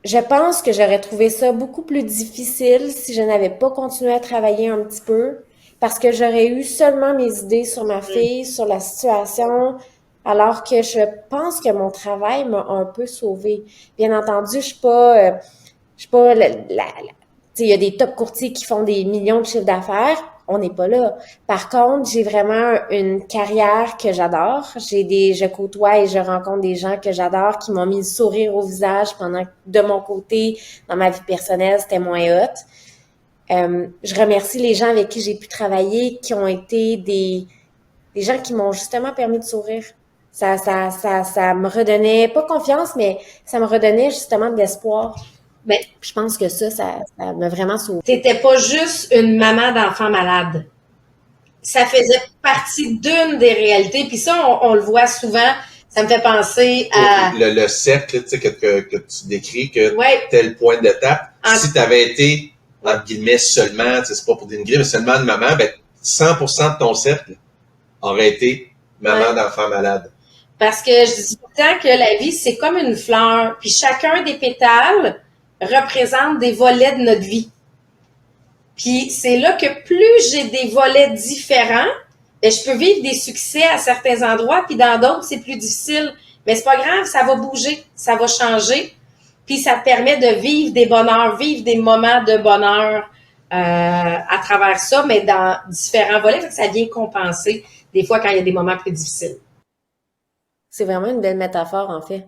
je pense que j'aurais trouvé ça beaucoup plus difficile si je n'avais pas continué à travailler un petit peu, parce que j'aurais eu seulement mes idées sur ma fille, sur la situation, alors que je pense que mon travail m'a un peu sauvée. Bien entendu, je suis pas tu sais, il y a des top courtiers qui font des millions de chiffres d'affaires. On n'est pas là. Par contre, j'ai vraiment une carrière que j'adore. Je côtoie et je rencontre des gens que j'adore qui m'ont mis le sourire au visage pendant que, de mon côté, dans ma vie personnelle, c'était moins hot. Je remercie les gens avec qui j'ai pu travailler, qui ont été des gens qui m'ont justement permis de sourire. Ça me redonnait, pas confiance, mais ça me redonnait justement de l'espoir. Ben, Je pense que ça m'a vraiment sauvé. t'étais pas juste une maman d'enfant malade. Ça faisait partie d'une des réalités. Puis ça, on le voit souvent. Ça me fait penser à... Le cercle, tu sais, que tu décris, que Ouais. tel point d'étape, si tu avais été, entre guillemets, seulement, tu sais, c'est pas pour dénigrer, mais seulement une maman, 100% de ton cercle aurait été maman d'enfant malade. Parce que je dis tout le temps que la vie, c'est comme une fleur. Puis chacun des pétales représente des volets de notre vie. Puis c'est là que plus j'ai des volets différents, je peux vivre des succès à certains endroits, puis dans d'autres, c'est plus difficile. Mais c'est pas grave, ça va bouger, ça va changer. Puis ça te permet de vivre des bonheurs, vivre des moments de bonheur à travers ça, mais dans différents volets, fait que ça vient compenser des fois quand il y a des moments plus difficiles. C'est vraiment une belle métaphore, en fait.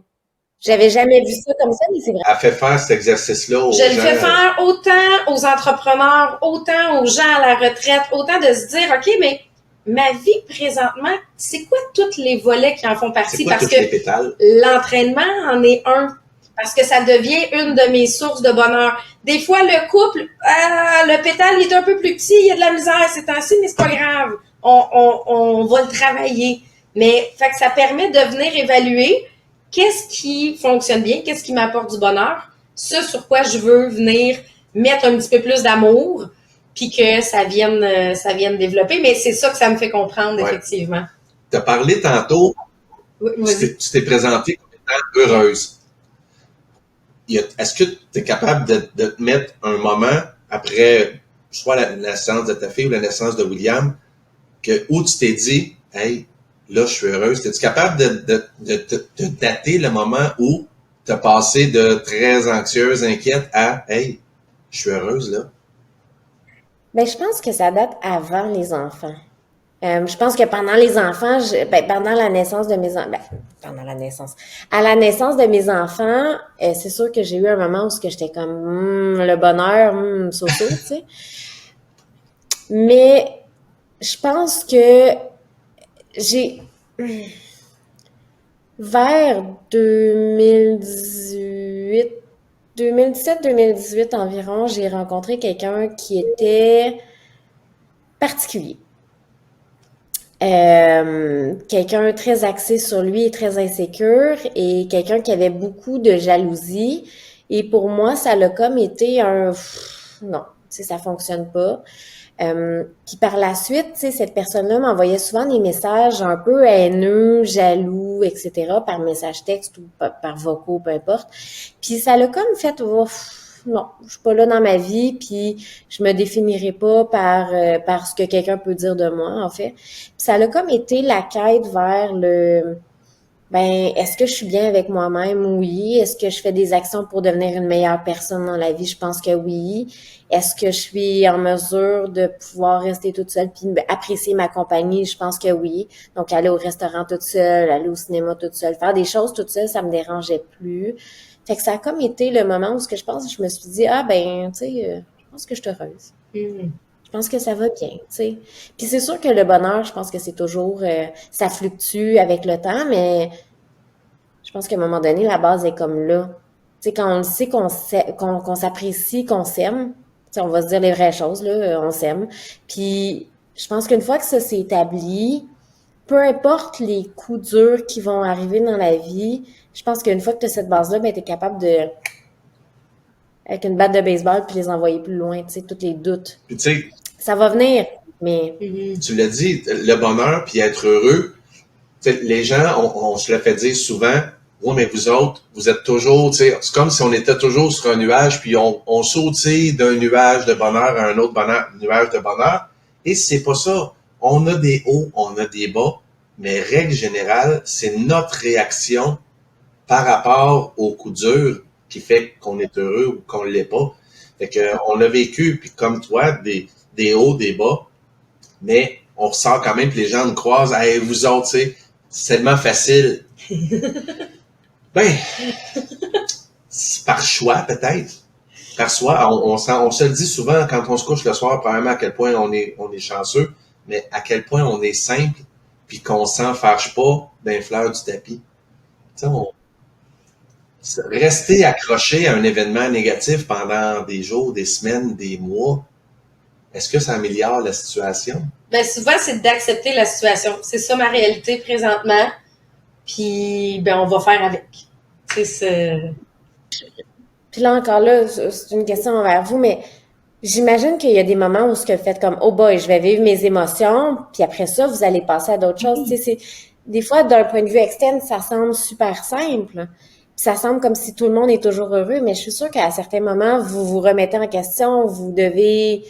J'avais jamais vu ça comme ça, mais c'est vrai. Elle fait faire cet exercice-là aux gens. Je le fais faire autant aux entrepreneurs, autant aux gens à la retraite, autant de se dire, OK, mais ma vie présentement, c'est quoi tous les volets qui en font partie? C'est quoi Parce tous les que pétales? l'entraînement en est un. Parce que ça devient une de mes sources de bonheur. Des fois, le couple, le pétale il est un peu plus petit, il y a de la misère ces temps-ci, mais c'est pas grave. On va le travailler. Mais fait que ça permet de venir évaluer qu'est-ce qui fonctionne bien, qu'est-ce qui m'apporte du bonheur, ce sur quoi je veux venir mettre un petit peu plus d'amour, puis que ça vienne développer. Mais c'est ça que ça me fait comprendre, effectivement. Tu as parlé tantôt, tu t'es présentée comme étant heureuse. Est-ce que tu es capable de te mettre un moment après, soit la naissance de ta fille ou la naissance de William, où tu t'es dit, hey, là, je suis heureuse. Es-tu capable de dater le moment où tu as passé de très anxieuse, inquiète à, hey, je suis heureuse, là? Je pense que ça date avant les enfants. Je pense que pendant les enfants, pendant la naissance de mes enfants, à la naissance de mes enfants, c'est sûr que j'ai eu un moment où j'étais comme, le bonheur, so-so, tu sais. Mais je pense que j'ai, vers 2017-2018 environ, j'ai rencontré quelqu'un qui était particulier. Quelqu'un très axé sur lui et très insécure, et quelqu'un qui avait beaucoup de jalousie. Et pour moi, ça l'a comme été non, tu sais, ça fonctionne pas. Puis par la suite, tu sais, cette personne-là m'envoyait souvent des messages un peu haineux, jaloux, etc., par message texte ou par vocaux, peu importe. Puis ça l'a comme fait, non, je suis pas là dans ma vie, puis je me définirai pas par ce que quelqu'un peut dire de moi, en fait. Puis ça a comme été la quête vers est-ce que je suis bien avec moi-même? Oui. Est-ce que je fais des actions pour devenir une meilleure personne dans la vie? Je pense que oui. Est-ce que je suis en mesure de pouvoir rester toute seule puis apprécier ma compagnie? Je pense que oui. Donc, aller au restaurant toute seule, aller au cinéma toute seule, faire des choses toute seule, ça me dérangeait plus. Fait que ça a comme été le moment où je me suis dit, tu sais, je pense que je suis heureuse. Je pense que ça va bien, tu sais. Puis c'est sûr que le bonheur, je pense que c'est toujours, ça fluctue avec le temps, mais Je pense qu'à un moment donné, la base est comme là. Tu sais, quand on le sait qu'on s'apprécie, qu'on s'aime, tu sais, on va se dire les vraies choses, là, on s'aime. Puis, je pense qu'une fois que ça s'est établi, peu importe les coups durs qui vont arriver dans la vie, je pense qu'une fois que tu as cette base-là, ben, tu es capable de, avec une batte de baseball, puis les envoyer plus loin, tu sais, tous les doutes. Puis tu sais, Ça va venir, mais tu l'as dit, le bonheur puis être heureux, tu sais, les gens, on se le fait dire souvent, oui, mais vous autres, vous êtes toujours, tu sais, c'est comme si on était toujours sur un nuage, puis on sautille d'un nuage de bonheur à un autre nuage de bonheur. Et c'est pas ça. On a des hauts, on a des bas, mais règle générale, c'est notre réaction par rapport aux coups durs qui fait qu'on est heureux ou qu'on l'est pas. Fait que on a vécu, puis comme toi, des hauts, des bas, mais on ressort quand même, puis les gens nous croisent, hey, vous autres, tu sais, c'est tellement facile. Ben, c'est par choix peut-être. Par choix, on se le dit souvent quand on se couche le soir, probablement à quel point on est chanceux, mais à quel point on est simple, puis qu'on s'en fâche pas d'un fleur du tapis. Tu sais, rester accroché à un événement négatif pendant des jours, des semaines, des mois, est-ce que ça améliore la situation? Ben souvent, c'est d'accepter la situation. C'est ça ma réalité présentement. Puis, ben on va faire avec. Tu sais, puis là encore là, c'est une question envers vous, mais j'imagine qu'il y a des moments où ce que vous faites comme oh boy, je vais vivre mes émotions, puis après ça, vous allez passer à d'autres choses. Tu sais, c'est des fois d'un point de vue externe, ça semble super simple. Puis ça semble comme si tout le monde est toujours heureux, mais je suis sûre qu'à certains moments, vous vous remettez en question, vous devez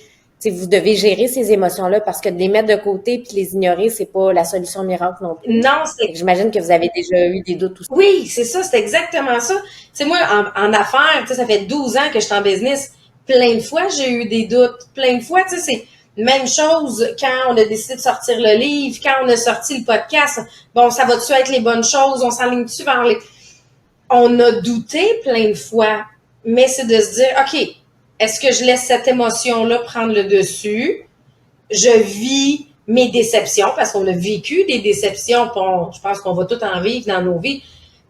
gérer ces émotions-là parce que de les mettre de côté puis les ignorer, c'est pas la solution miracle non plus. non, c'est J'imagine que vous avez déjà eu des doutes aussi. oui, c'est ça, c'est exactement ça. Tu sais, moi, en affaires, tu sais, ça fait 12 ans que je suis en business. Plein de fois, j'ai eu des doutes. Plein de fois, tu sais, c'est même chose quand on a décidé de sortir le livre, quand on a sorti le podcast. Bon, ça va-tu être les bonnes choses? On s'enligne-tu vers les... On a douté plein de fois, mais c'est de se dire, OK, est-ce que je laisse cette émotion-là prendre le dessus? Je vis mes déceptions, parce qu'on a vécu des déceptions, je pense qu'on va tout en vivre dans nos vies.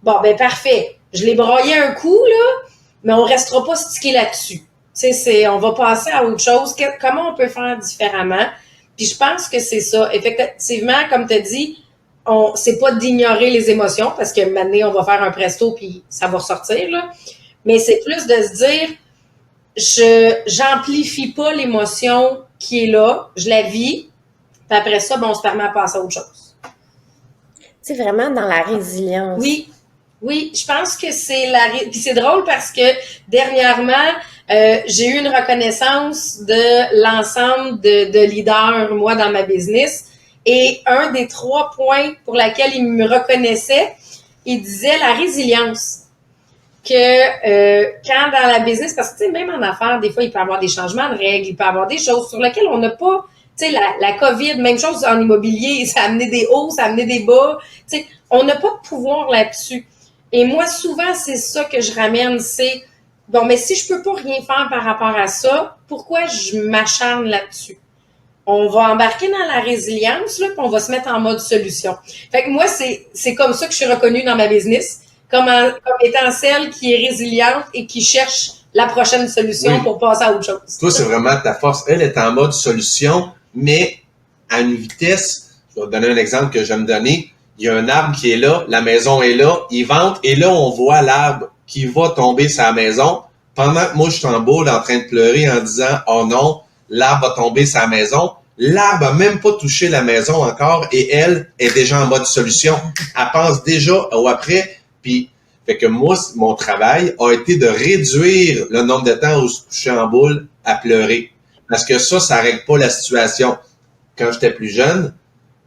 Bon, ben parfait. Je l'ai broyé un coup, là, mais on restera pas stické là-dessus. Tu sais, on va passer à autre chose. Comment on peut faire différemment? Puis je pense que c'est ça. Effectivement, comme tu as dit, c'est pas d'ignorer les émotions, parce que maintenant, on va faire un presto, puis ça va ressortir, là. Mais c'est plus de se dire, j'amplifie pas l'émotion qui est là, je la vis, puis après ça, on se permet à passer à autre chose. C'est vraiment dans la résilience. Oui, je pense que puis c'est drôle parce que dernièrement, j'ai eu une reconnaissance de l'ensemble de leaders, moi, dans ma business, et un des 3 points pour lesquels ils me reconnaissaient, il disait la résilience. Que quand dans la business, parce que tu sais, même en affaires, des fois, il peut y avoir des changements de règles, il peut y avoir des choses sur lesquelles on n'a pas, tu sais, la COVID, même chose en immobilier, ça a amené des hauts, ça a amené des bas, tu sais, on n'a pas de pouvoir là-dessus. Et moi, souvent, c'est ça que je ramène, c'est, bon, mais si je peux pas rien faire par rapport à ça, pourquoi je m'acharne là-dessus? On va embarquer dans la résilience, là, puis on va se mettre en mode solution. Fait que moi, c'est comme ça que je suis reconnue dans ma business. Comme étant celle qui est résiliente et qui cherche la prochaine solution pour passer à autre chose. Toi, c'est vraiment ta force. Elle est en mode solution, mais à une vitesse, je vais te donner un exemple que j'aime donner. Il y a un arbre qui est là, la maison est là, il vente, et là, on voit l'arbre qui va tomber sur la maison. Pendant que moi, je suis en boule en train de pleurer en disant « Oh non, l'arbre va tomber sur la maison », l'arbre n'a même pas touché la maison encore et elle est déjà en mode solution. Elle pense déjà au après. Puis, fait que moi, mon travail a été de réduire le nombre de temps où je couchais en boule à pleurer. Parce que ça règle pas la situation. Quand j'étais plus jeune,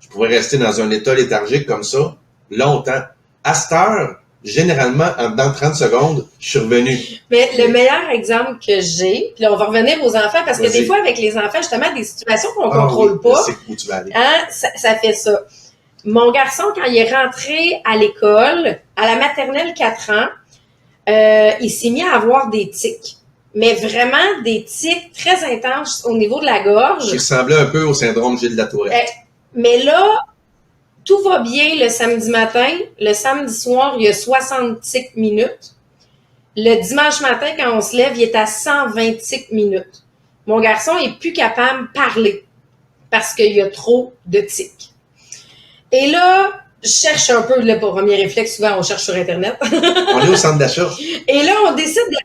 je pouvais rester dans un état léthargique comme ça longtemps. À cette heure, généralement, dans 30 secondes, je suis revenu. Mais le meilleur exemple que j'ai, puis là, on va revenir aux enfants, parce que des fois, avec les enfants, justement, des situations qu'on contrôle pas, c'est où tu vas aller. Hein, ça fait ça. Mon garçon, quand il est rentré à l'école, à la maternelle 4 ans, il s'est mis à avoir des tics. Mais vraiment des tics très intenses au niveau de la gorge. Qui ressemblait un peu au syndrome Gilles de la Tourette. Mais là, tout va bien le samedi matin. Le samedi soir, il y a 60 minutes. Le dimanche matin, quand on se lève, il est à 125 minutes. Mon garçon est plus capable de parler parce qu'il y a trop de tics. Et là, je cherche un peu, le premier réflexe, souvent on cherche sur Internet. On est au centre d'achat. Et là, on décide de...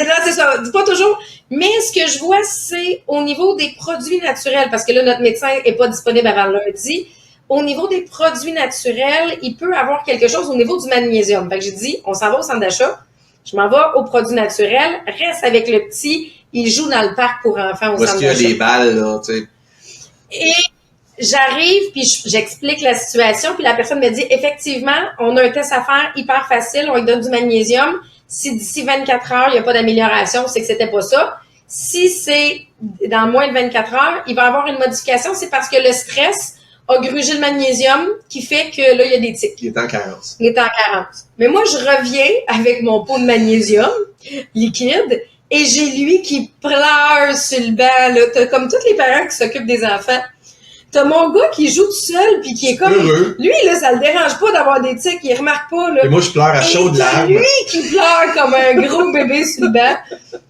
Et là, c'est ça, pas toujours. Mais ce que je vois, c'est au niveau des produits naturels, parce que là, notre médecin est pas disponible avant lundi. Au niveau des produits naturels, il peut avoir quelque chose au niveau du magnésium. Fait que j'ai dit, on s'en va au centre d'achat. Je m'en vais aux produits naturels. Reste avec le petit. Il joue dans le parc pour enfants au centre d'achat. Parce qu'il y a des balles, là, tu sais. Et j'arrive, puis j'explique la situation, puis la personne me dit, effectivement, on a un test à faire hyper facile, on lui donne du magnésium. Si d'ici 24 heures, il n'y a pas d'amélioration, c'est que c'était pas ça. Si c'est dans moins de 24 heures, il va y avoir une modification, c'est parce que le stress a grugé le magnésium qui fait que là, il y a des tics. Il est en carence. Il est en carence. Mais moi, je reviens avec mon pot de magnésium liquide et j'ai lui qui pleure sur le banc. Là. T'as comme tous les parents qui s'occupent des enfants. T'as mon gars qui joue tout seul puis qui est comme... Heureux. Lui, là, ça le dérange pas d'avoir des tics. Il remarque pas, là. Et moi, je pleure à chaudes larmes. Lui qui pleure comme un gros bébé sur le banc.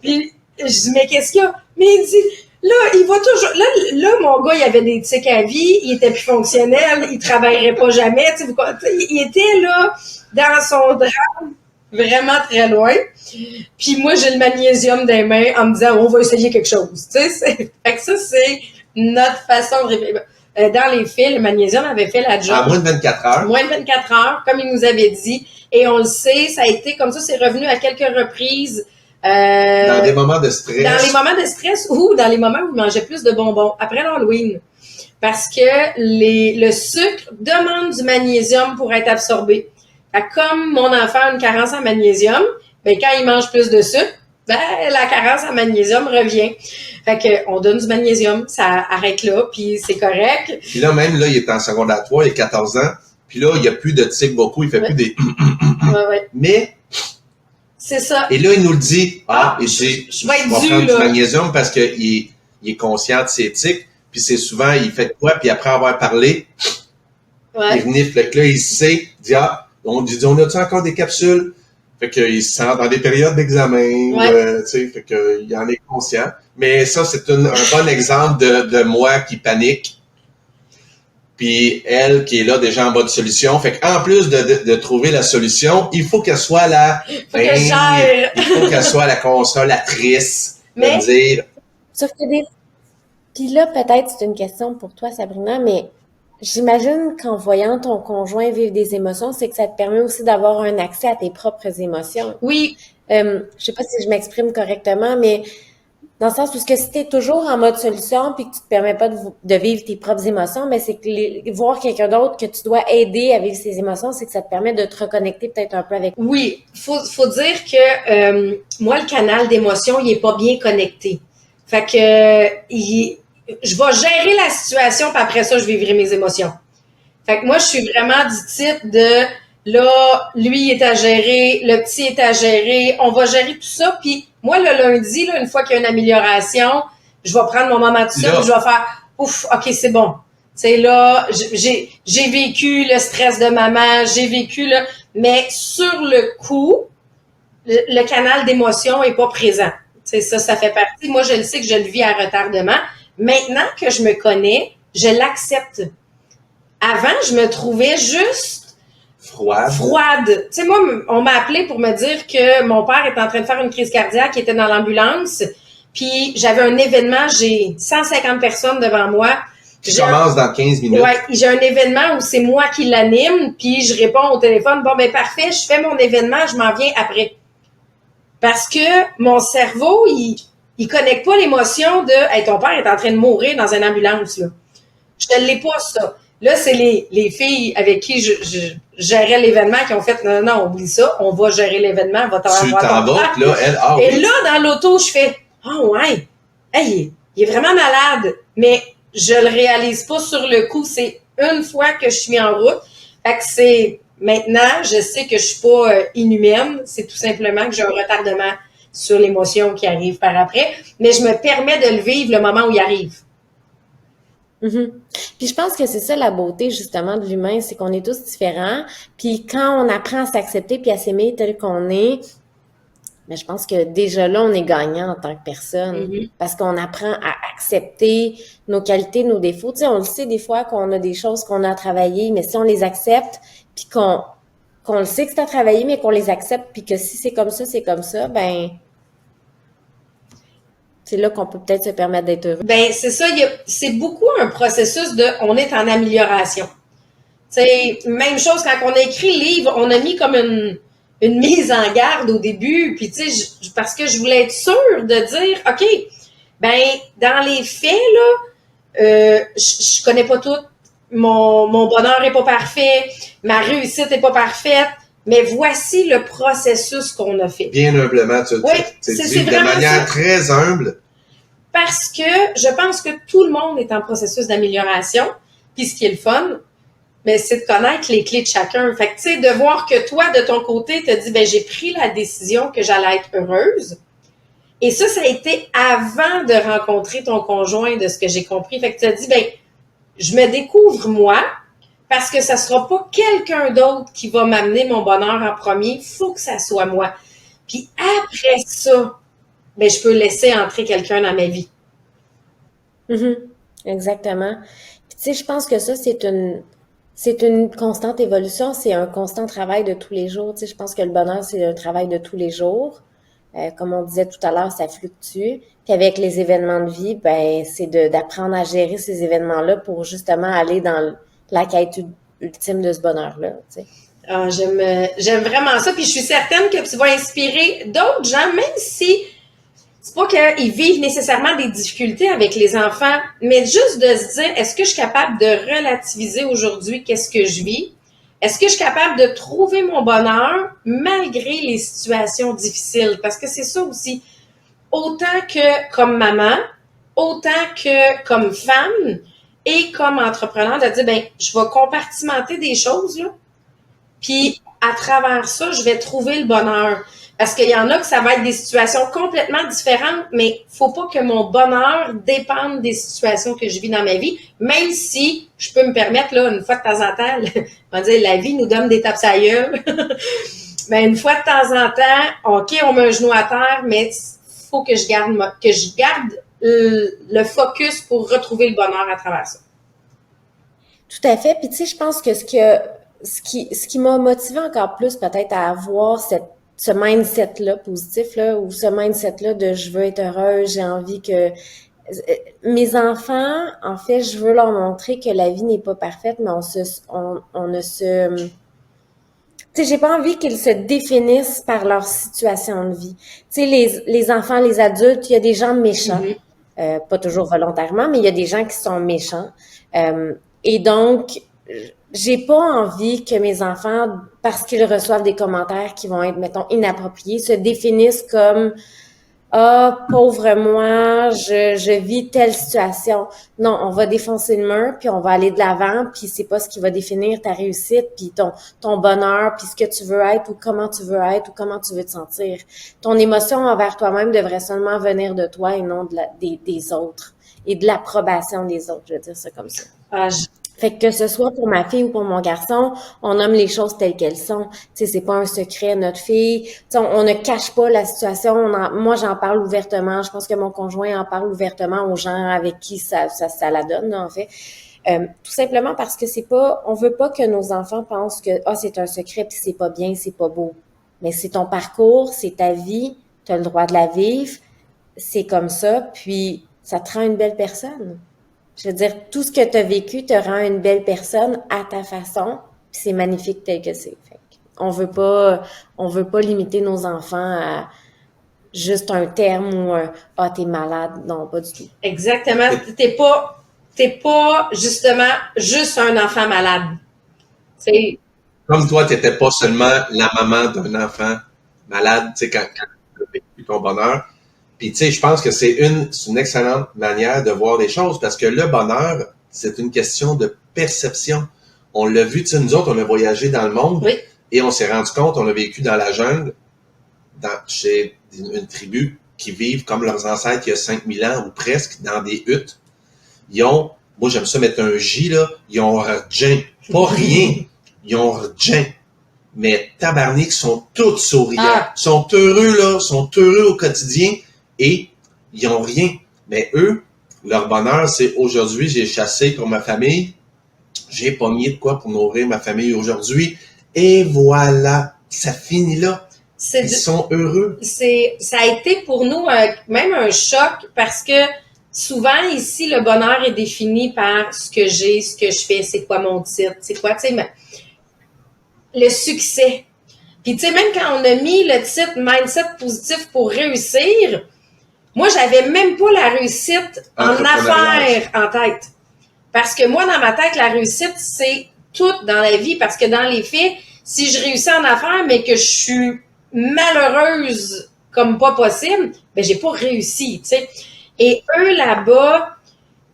Puis je dis, mais qu'est-ce qu'il y a? Mais il dit... Là, il va toujours... Là, mon gars, il avait des tics à vie, il était plus fonctionnel, il travaillerait pas jamais, tu sais, il était là, dans son drame, vraiment très loin. Puis moi, j'ai le magnésium dans les mains en me disant, on va essayer quelque chose, tu sais. Fait que ça, c'est notre façon de... Dans les faits, le magnésium avait fait la job. À moins de 24 heures. Moins de 24 heures, comme il nous avait dit. Et on le sait, ça a été comme ça, c'est revenu à quelques reprises. Dans des moments de stress. Dans les moments de stress ou dans les moments où il mangeait plus de bonbons, après l'Halloween. Parce que le sucre demande du magnésium pour être absorbé. Fait que comme mon enfant a une carence en magnésium, ben quand il mange plus de sucre, ben la carence en magnésium revient. Fait que on donne du magnésium, ça arrête là, puis c'est correct. Puis là, même là, il est en secondaire 3, il a 14 ans. Puis là, il n'y a plus de tics beaucoup, il fait plus des... Ouais. Mais... C'est ça. Et là, il nous le dit. Il dit, je vais être va dû, prendre là. du magnésium parce qu'il est conscient de ses tics. Puis c'est souvent, il fait quoi? Puis après avoir parlé, il renifle. Fait que là, il sait, il dit, on a-tu encore des capsules? Fait qu'il se sent dans des périodes d'examen. Tu sais, fait qu'il en est conscient. Mais ça, c'est un bon exemple de moi qui panique. Puis elle qui est là déjà en bonne solution. Fait qu'en plus de trouver la solution, il faut qu'elle soit il faut qu'elle soit la consolatrice. Mais... De dire... Sauf que Puis là, peut-être c'est une question pour toi, Sabrina, mais j'imagine qu'en voyant ton conjoint vivre des émotions, c'est que ça te permet aussi d'avoir un accès à tes propres émotions. Oui. Je sais pas si je m'exprime correctement, mais dans le sens où si tu es toujours en mode solution puis que tu te permets pas de vivre tes propres émotions, mais c'est que voir quelqu'un d'autre que tu dois aider à vivre ses émotions, c'est que ça te permet de te reconnecter peut-être un peu avec. Oui, faut dire que moi, le canal d'émotion, il est pas bien connecté. Fait que je vais gérer la situation puis après ça, je vivrai mes émotions. Fait que moi, je suis vraiment du type de là, lui est à gérer, le petit est à gérer, on va gérer tout ça. Puis moi, le lundi, là, une fois qu'il y a une amélioration, je vais prendre mon moment tout seul, je vais faire ouf, ok, c'est bon. Tu sais, là, j'ai vécu le stress de maman, j'ai vécu là, mais sur le coup, le canal d'émotion est pas présent. Tu sais, ça fait partie. Moi, je le sais que je le vis à retardement. Maintenant que je me connais, je l'accepte. Avant, je me trouvais juste froide. Tu sais, moi, on m'a appelé pour me dire que mon père était en train de faire une crise cardiaque, il était dans l'ambulance, puis j'avais un événement, j'ai 150 personnes devant moi. Je commence dans 15 minutes. Ouais, j'ai un événement où c'est moi qui l'anime, puis je réponds au téléphone, bon, ben parfait, je fais mon événement, je m'en viens après. Parce que mon cerveau, il connecte pas l'émotion de « Hey, ton père est en train de mourir dans une ambulance, là. » Je te l'ai pas, ça. Là, c'est les filles avec qui je gérais l'événement qui ont fait non, oublie ça, on va gérer l'événement, on va t'en Tu t'en vas, là, elle, Et là, dans l'auto, je fais ouais, hey, il est vraiment malade, mais je le réalise pas sur le coup, c'est une fois que je suis en route. Fait que c'est maintenant, je sais que je suis pas inhumaine, c'est tout simplement que j'ai un retardement sur l'émotion qui arrive par après, mais je me permets de le vivre le moment où il arrive. Mhm. Puis je pense que c'est ça la beauté justement de l'humain, c'est qu'on est tous différents. Puis quand on apprend à s'accepter puis à s'aimer tel qu'on est, mais je pense que déjà là, on est gagnant en tant que personne. Mhm. Parce qu'on apprend à accepter nos qualités, nos défauts. Tu sais, on le sait des fois qu'on a des choses qu'on a à travailler, mais si on les accepte, puis qu'on le sait que c'est à travailler, mais qu'on les accepte, puis que si c'est comme ça, ben c'est là qu'on peut peut-être se permettre d'être heureux. Ben, c'est ça, c'est beaucoup un processus de on est en amélioration. Tu sais, même chose quand on a écrit le livre, on a mis comme une mise en garde au début, puis tu sais, parce que je voulais être sûre de dire, OK, ben, dans les faits, là, je connais pas tout. Mon bonheur est pas parfait, ma réussite est pas parfaite, mais voici le processus qu'on a fait. Bien humblement, tu Oui, dit c'est de vraiment manière ça. très humble. Parce que je pense que tout le monde est en processus d'amélioration. Puis ce qui est le fun, ben, c'est de connaître les clés de chacun. Fait que, tu sais, de voir que toi, de ton côté, tu as dit, ben, j'ai pris la décision que j'allais être heureuse. Et ça a été avant de rencontrer ton conjoint, de ce que j'ai compris. Fait que tu as dit, ben, je me découvre moi, parce que ça sera pas quelqu'un d'autre qui va m'amener mon bonheur en premier. Faut que ça soit moi. Puis après ça, ben, je peux laisser entrer quelqu'un dans ma vie. Mhm. Exactement. Puis, tu sais, je pense que ça, c'est une constante évolution, c'est un constant travail de tous les jours. Tu sais, je pense que le bonheur, c'est un travail de tous les jours. Comme on disait tout à l'heure, ça fluctue. Puis avec les événements de vie, ben c'est d'apprendre à gérer ces événements-là pour justement aller dans la quête ultime de ce bonheur-là. Tu sais. Ah, j'aime vraiment ça. Puis je suis certaine que tu vas inspirer d'autres gens, même si c'est pas qu'ils vivent nécessairement des difficultés avec les enfants, mais juste de se dire, est-ce que je suis capable de relativiser aujourd'hui qu'est-ce que je vis? Est-ce que je suis capable de trouver mon bonheur malgré les situations difficiles? Parce que c'est ça aussi. Autant que comme maman, autant que comme femme et comme entrepreneur, de dire, ben, je vais compartimenter des choses, là. Puis, à travers ça, je vais trouver le bonheur. Parce qu'il y en a que ça va être des situations complètement différentes, mais faut pas que mon bonheur dépende des situations que je vis dans ma vie, même si je peux me permettre, là, une fois de temps en temps, on va dire, la vie nous donne des tapes à gueule. Mais une fois de temps en temps, OK, on met un genou à terre, mais faut que je garde le focus pour retrouver le bonheur à travers ça. Tout à fait. Puis tu sais, je pense que ce qui m'a motivé encore plus peut-être à avoir ce mindset-là positif, là, ou ce mindset-là de je veux être heureuse, j'ai envie que mes enfants, en fait, je veux leur montrer que la vie n'est pas parfaite, mais on ne se, tu sais, j'ai pas envie qu'ils se définissent par leur situation de vie. Tu sais, les enfants, les adultes, il y a des gens méchants, pas toujours volontairement, mais il y a des gens qui sont méchants. Et donc, j'ai pas envie que mes enfants, parce qu'ils reçoivent des commentaires qui vont être, mettons, inappropriés, se définissent comme ah, pauvre moi, je vis telle situation. Non, on va défoncer le mur, puis on va aller de l'avant, puis c'est pas ce qui va définir ta réussite, puis ton bonheur, puis ce que tu veux être, ou comment tu veux être, ou comment tu veux te sentir. Ton émotion envers toi-même devrait seulement venir de toi et non des autres, et de l'approbation des autres, je veux dire ça comme ça. Fait que ce soit pour ma fille ou pour mon garçon, on nomme les choses telles qu'elles sont. Tu sais, c'est pas un secret, notre fille. Tu sais, on ne cache pas la situation. Moi, j'en parle ouvertement. Je pense que mon conjoint en parle ouvertement aux gens avec qui ça la donne, là, en fait. Tout simplement parce que on veut pas que nos enfants pensent que, c'est un secret puis c'est pas bien, c'est pas beau. Mais c'est ton parcours, c'est ta vie, tu as le droit de la vivre. C'est comme ça, puis ça te rend une belle personne. Je veux dire, tout ce que tu as vécu te rend une belle personne à ta façon, puis c'est magnifique tel que c'est. Fait on veut pas limiter nos enfants à juste un terme ou t'es malade. Non, pas du tout. Exactement. T'es pas justement juste un enfant malade. T'sais. Comme toi, t'étais pas seulement la maman d'un enfant malade, tu sais, quand tu as vécu ton bonheur. Puis, tu sais, je pense que c'est une excellente manière de voir les choses parce que le bonheur, c'est une question de perception. On l'a vu, tu sais, nous autres, on a voyagé dans le monde et on s'est rendu compte, on a vécu dans la jungle, chez une tribu qui vivent comme leurs ancêtres il y a 5000 ans ou presque dans des huttes. Ils ont Moi, j'aime ça mettre un J, là. Ils ont rien. Pas rien. Ils ont rien. Mais tabarnak, sont tous souriants. Ah. Sont heureux, là. Sont heureux au quotidien. Et ils ont rien. Mais eux, leur bonheur, c'est aujourd'hui, j'ai chassé pour ma famille. J'ai pogné de quoi pour nourrir ma famille aujourd'hui. Et voilà. Ça finit là. Ils sont heureux. Ça a été pour nous même un choc parce que souvent ici, le bonheur est défini par ce que j'ai, ce que je fais, c'est quoi mon titre, c'est quoi, tu sais, le succès. Puis tu sais, même quand on a mis le titre Mindset positif pour réussir, moi, j'avais même pas la réussite en affaires en tête. Parce que moi, dans ma tête, la réussite, c'est tout dans la vie. Parce que dans les faits, si je réussis en affaires, mais que je suis malheureuse comme pas possible, ben j'ai pas réussi, tu sais. Et eux, là-bas,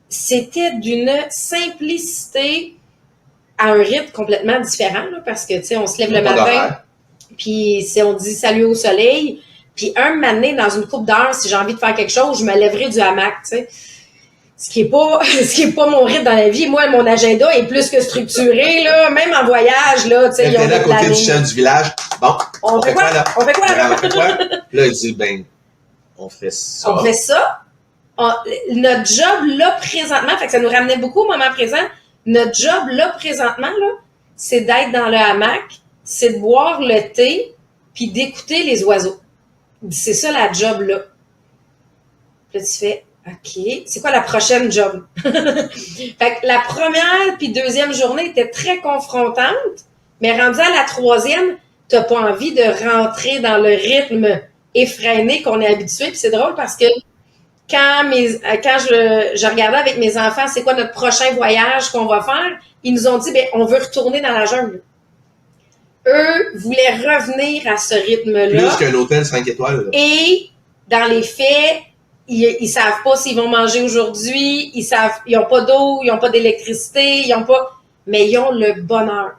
c'était d'une simplicité à un rythme complètement différent, là, parce que, tu sais, on se lève le matin, puis on dit salut au soleil, puis un matin, dans une couple d'heures, si j'ai envie de faire quelque chose, je me lèverai du hamac, tu sais. Ce qui est pas mon rythme dans la vie. Moi, mon agenda est plus que structuré, là, même en voyage, là, tu sais. Ils ont là à côté du chef du village. Bon, on fait quoi, là? On fait quoi, là? On fait quoi? Là, il dit, ben, on fait ça. On fait ça. Notre job, là, présentement, fait que ça nous ramenait beaucoup au moment présent. Notre job, là, présentement, là, c'est d'être dans le hamac, c'est de boire le thé, puis d'écouter les oiseaux. C'est ça, la job, là. Puis là, tu fais, OK, c'est quoi la prochaine job? Fait que la première puis deuxième journée était très confrontante, mais rendu à la troisième, t'as pas envie de rentrer dans le rythme effréné qu'on est habitué. Puis c'est drôle parce que quand je regardais avec mes enfants, c'est quoi notre prochain voyage qu'on va faire, ils nous ont dit, ben on veut retourner dans la jungle. Eux voulaient revenir à ce rythme-là. Plus qu'un hôtel 5 étoiles. Là. Et dans les faits, ils savent pas s'ils vont manger aujourd'hui, ils ont pas d'eau, ils ont pas d'électricité, mais ils ont le bonheur.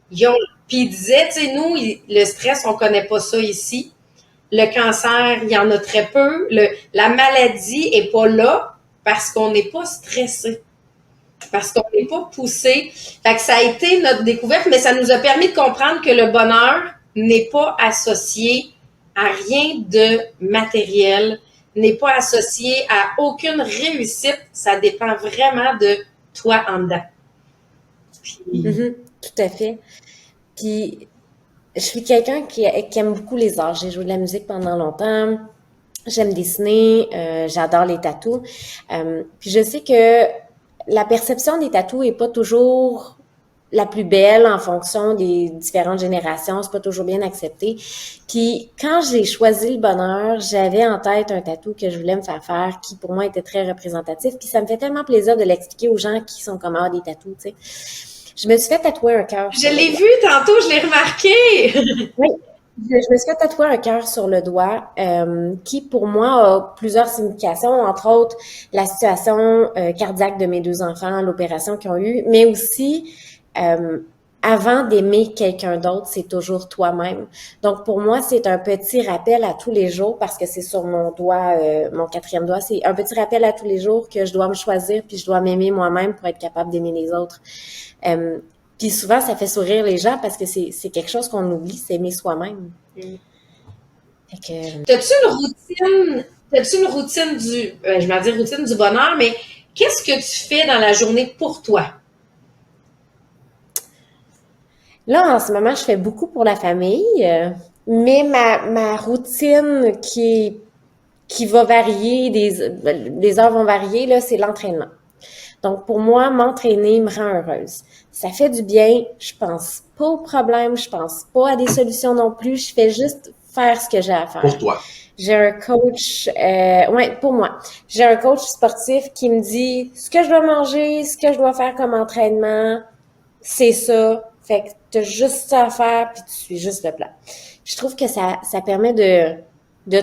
Puis ils disaient, tu sais, nous, le stress, on connaît pas ça ici. Le cancer, il y en a très peu. La maladie est pas là parce qu'on n'est pas stressé. Parce qu'on n'est pas poussé. Fait que ça a été notre découverte, mais ça nous a permis de comprendre que le bonheur n'est pas associé à rien de matériel, n'est pas associé à aucune réussite. Ça dépend vraiment de toi en dedans. Tout à fait. Puis, je suis quelqu'un qui aime beaucoup les arts. J'ai joué de la musique pendant longtemps. J'aime dessiner. J'adore les tatous. Puis, je sais que la perception des tatous est pas toujours la plus belle en fonction des différentes générations. C'est pas toujours bien accepté. Puis, quand j'ai choisi le bonheur, j'avais en tête un tatou que je voulais me faire qui, pour moi, était très représentatif. Puis, ça me fait tellement plaisir de l'expliquer aux gens qui sont comme des tatous, tu sais. Je me suis fait tatouer un cœur. Je l'ai vu tantôt, je l'ai remarqué. Oui, je me suis fait tatouer un cœur sur le doigt qui, pour moi, a plusieurs significations, entre autres la situation cardiaque de mes 2 enfants, l'opération qu'ils ont eue, mais aussi avant d'aimer quelqu'un d'autre, c'est toujours toi-même. Donc, pour moi, c'est un petit rappel à tous les jours, parce que c'est sur mon doigt, mon 4e doigt, c'est un petit rappel à tous les jours que je dois me choisir, puis je dois m'aimer moi-même pour être capable d'aimer les autres. Puis souvent, ça fait sourire les gens parce que c'est quelque chose qu'on oublie, c'est aimer soi-même. Fait que... T'as-tu une routine je vais dire routine du bonheur, mais qu'est-ce que tu fais dans la journée pour toi? Là, en ce moment, je fais beaucoup pour la famille, mais ma routine qui va varier, les heures vont varier, là, c'est l'entraînement. Donc, pour moi, m'entraîner me rend heureuse. Ça fait du bien. Je pense pas aux problèmes. Je pense pas à des solutions non plus. Je fais juste faire ce que j'ai à faire. Pour toi. J'ai un coach, pour moi. J'ai un coach sportif qui me dit ce que je dois manger, ce que je dois faire comme entraînement, c'est ça. Fait que t'as juste ça à faire, puis tu suis juste le plan. Je trouve que ça permet de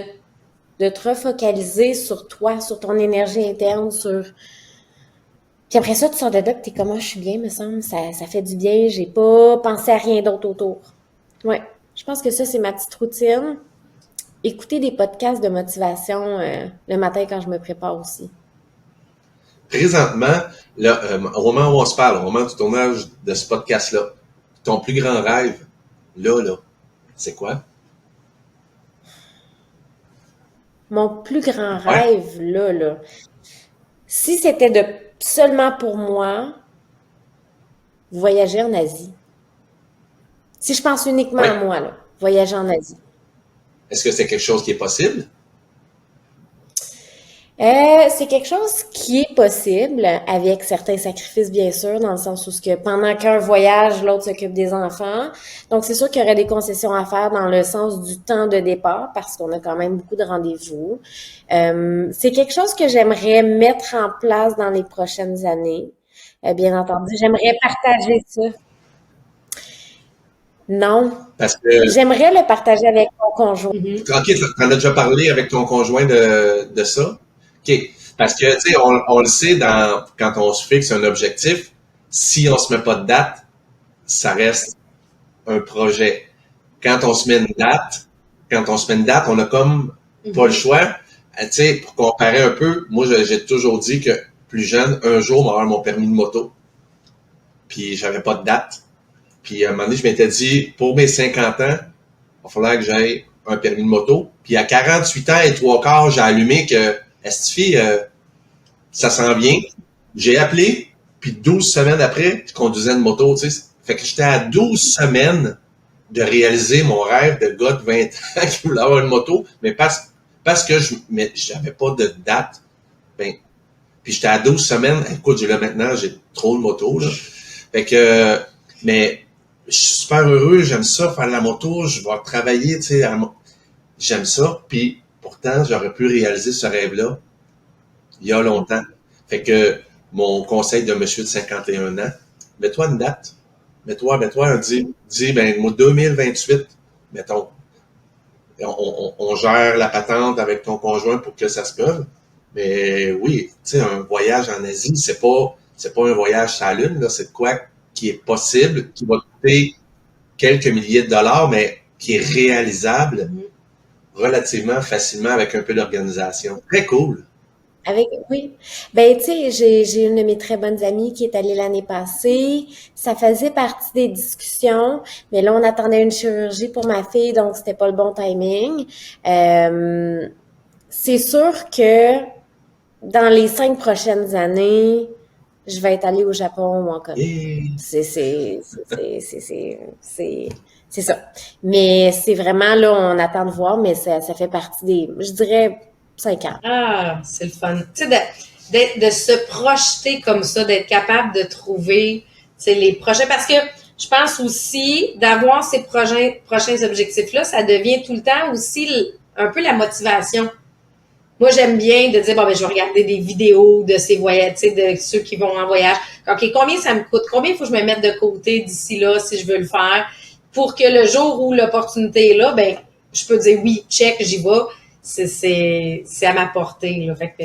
te refocaliser sur toi, sur ton énergie interne, Puis après ça, tu sors de là, t'es comme, je suis bien, me semble, ça fait du bien, j'ai pas pensé à rien d'autre autour. Ouais, je pense que ça, c'est ma petite routine. Écouter des podcasts de motivation le matin quand je me prépare aussi. présentement, là, au moment où on se parle, au moment du tournage de ce podcast-là, ton plus grand rêve, là, c'est quoi? Mon plus grand Ouais, rêve, là, si c'était de seulement pour moi, voyager en Asie. Si je pense uniquement à ouais. moi, là, voyager en Asie. Est-ce que c'est quelque chose qui est possible? C'est quelque chose qui est possible avec certains sacrifices, bien sûr, dans le sens où ce que pendant qu'un voyage, l'autre s'occupe des enfants. Donc, c'est sûr qu'il y aurait des concessions à faire dans le sens du temps de départ parce qu'on a quand même beaucoup de rendez-vous. C'est quelque chose que j'aimerais mettre en place dans les prochaines années. Bien entendu, j'aimerais partager ça. Non, Parce que, j'aimerais le partager avec mon conjoint. Mhm. OK, t'en as déjà parlé avec ton conjoint de ça? OK. Parce que, tu sais, on le sait quand on se fixe un objectif, si on se met pas de date, ça reste un projet. Quand on se met une date, on a comme pas le choix. Tu sais, pour comparer un peu, moi, j'ai toujours dit que plus jeune, un jour, on va avoir mon permis de moto. Puis, j'avais pas de date. Puis, à un moment donné, je m'étais dit, pour mes 50 ans, il va falloir que j'aille un permis de moto. Puis, à 48 ans et 3/4, j'ai allumé que, Estifi, ça s'en vient. J'ai appelé, puis 12 semaines après, je conduisais une moto, tu sais. Fait que j'étais à 12 semaines de réaliser mon rêve de gars de 20 ans qui voulait avoir une moto, mais parce que j'avais pas de date. Ben, puis j'étais à 12 semaines. Écoute, maintenant, j'ai trop de moto, là. Fait que, mais je suis super heureux, j'aime ça, faire de la moto, je vais travailler, tu sais, j'aime ça. Puis pourtant, j'aurais pu réaliser ce rêve-là il y a longtemps. Fait que mon conseil de monsieur de 51 ans, mets-toi une date. Mets-toi, dis, ben, moi, 2028, mettons, on gère la patente avec ton conjoint pour que ça se peut. Mais oui, tu sais, un voyage en Asie, c'est pas un voyage sur la Lune, là, c'est de quoi qui est possible, qui va coûter quelques milliers de dollars, mais qui est réalisable relativement facilement avec un peu d'organisation. Très cool. Oui. Ben, tu sais, j'ai une de mes très bonnes amies qui est allée l'année passée. Ça faisait partie des discussions, mais là, on attendait une chirurgie pour ma fille, donc c'était pas le bon timing. C'est sûr que dans les 5 prochaines années, je vais être allée au Japon ou en Corée. Et C'est ça. Mais c'est vraiment là, on attend de voir, mais ça fait partie je dirais, 5 ans. Ah, c'est le fun. Tu sais, de se projeter comme ça, d'être capable de trouver, tu sais, les projets. Parce que je pense aussi d'avoir ces prochains objectifs-là, ça devient tout le temps aussi un peu la motivation. Moi, j'aime bien de dire, bon, ben, je vais regarder des vidéos de ces voyages, tu sais, de ceux qui vont en voyage. OK, combien ça me coûte? Combien il faut que je me mette de côté d'ici là, si je veux le faire? Pour que le jour où l'opportunité est là, ben, je peux dire oui, check, j'y vais. C'est à ma portée, là. Fait que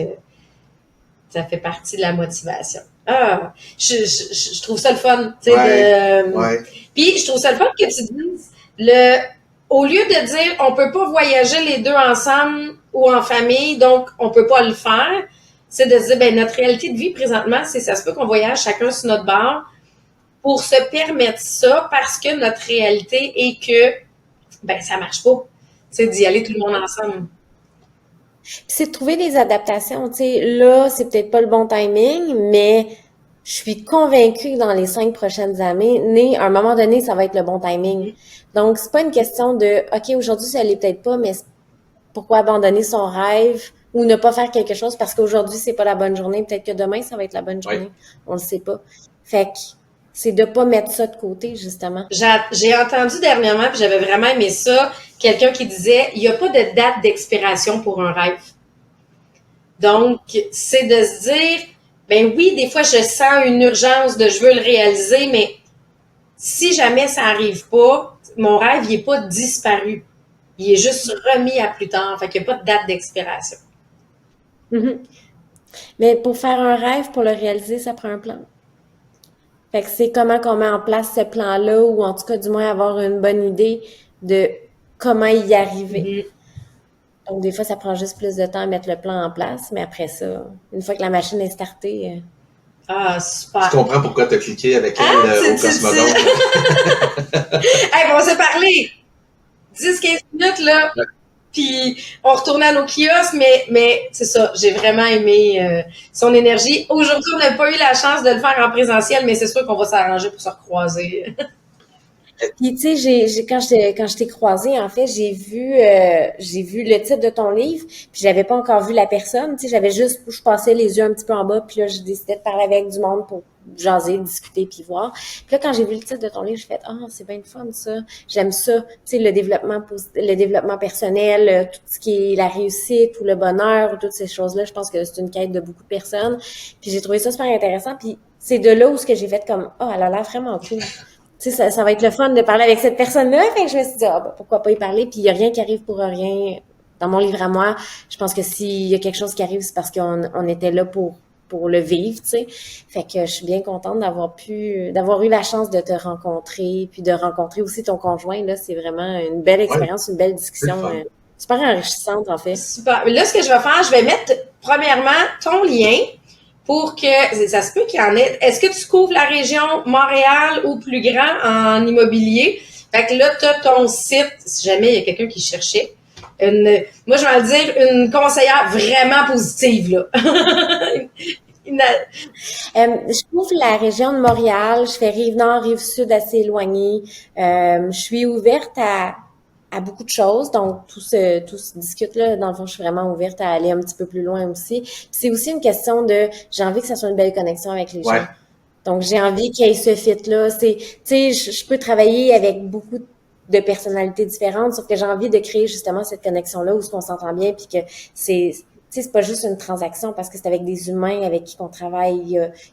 ça fait partie de la motivation. Ah, je trouve ça le fun, tu sais, ouais. Puis, je trouve ça le fun que tu dises, au lieu de dire, on peut pas voyager les deux ensemble ou en famille, donc on peut pas le faire, c'est de dire, ben, notre réalité de vie présentement, ça se peut qu'on voyage chacun sur notre bord pour se permettre ça parce que notre réalité est que, ben, ça marche pas. Tu sais, d'y aller tout le monde ensemble. Puis c'est de trouver des adaptations. Tu sais, là, c'est peut-être pas le bon timing, mais je suis convaincue que dans les 5 prochaines années, à un moment donné, ça va être le bon timing. Donc, c'est pas une question de, OK, aujourd'hui, ça l'est peut-être pas, mais pourquoi abandonner son rêve ou ne pas faire quelque chose parce qu'aujourd'hui, c'est pas la bonne journée. Peut-être que demain, ça va être la bonne journée. Ouais. On le sait pas. Fait que c'est de pas mettre ça de côté, justement. J'ai entendu dernièrement, puis j'avais vraiment aimé ça, quelqu'un qui disait, il n'y a pas de date d'expiration pour un rêve. Donc, c'est de se dire, ben oui, des fois, je sens une urgence de je veux le réaliser, mais si jamais ça arrive pas, mon rêve, il est pas disparu. Il est juste remis à plus tard. Fait qu'il n'y a pas de date d'expiration. Mm-hmm. Mais pour faire un rêve, pour le réaliser, ça prend un plan. Fait que c'est comment qu'on met en place ce plan-là, ou en tout cas, du moins, avoir une bonne idée de comment y arriver. Donc, des fois, ça prend juste plus de temps à mettre le plan en place, mais après ça, une fois que la machine est startée, Ah, super. Je comprends pourquoi tu as cliqué avec elle au Cosmodome. Hey, bon, on s'est parlé 10-15 minutes, là. Ouais. Puis on retournait à nos kiosques, mais c'est ça, j'ai vraiment aimé son énergie. Aujourd'hui, on n'a pas eu la chance de le faire en présentiel, mais c'est sûr qu'on va s'arranger pour se recroiser. Puis tu sais, quand je t'ai croisée, en fait, j'ai vu le titre de ton livre, puis j'avais pas encore vu la personne. Tu sais, je passais les yeux un petit peu en bas, puis là, je décidais de parler avec du monde pour jaser, discuter, puis voir. Puis là, quand j'ai vu le titre de ton livre, j'ai fait c'est bien le fun ça. J'aime ça. Tu sais, le développement personnel, tout ce qui est la réussite ou le bonheur, ou toutes ces choses-là. Je pense que c'est une quête de beaucoup de personnes. Puis j'ai trouvé ça super intéressant. Puis c'est de là où ce que j'ai fait comme elle a l'air vraiment cool. Tu sais, ça va être le fun de parler avec cette personne-là. Fait que je me suis dit, pourquoi pas y parler? Puis il n'y a rien qui arrive pour rien. Dans mon livre à moi, je pense que s'il y a quelque chose qui arrive, c'est parce qu'on était là pour le vivre, tu sais. Fait que je suis bien contente d'avoir eu la chance de te rencontrer, puis de rencontrer aussi ton conjoint. Là, c'est vraiment une belle expérience, une belle discussion. Super enrichissante, en fait. Super. Là, ce que je vais faire, je vais mettre, premièrement, ton lien pour que, ça se peut qu'il y en ait. Est-ce que tu couvres la région Montréal ou plus grand en immobilier? Fait que là, tu as ton site, si jamais il y a quelqu'un qui cherchait. Moi, je vais le dire, une conseillère vraiment positive, là. Je couvre la région de Montréal. Je fais Rive-Nord, Rive-Sud assez éloigné. Je suis ouverte à beaucoup de choses, donc tout se discute là. Dans le fond, je suis vraiment ouverte à aller un petit peu plus loin aussi. Puis c'est aussi une question j'ai envie que ça soit une belle connexion avec les gens. Donc j'ai envie qu'il y ait ce fit-là. Tu sais, je peux travailler avec beaucoup de personnalités différentes, sauf que j'ai envie de créer justement cette connexion-là où on s'entend bien, puis que c'est pas juste une transaction parce que c'est avec des humains avec qui on travaille. Il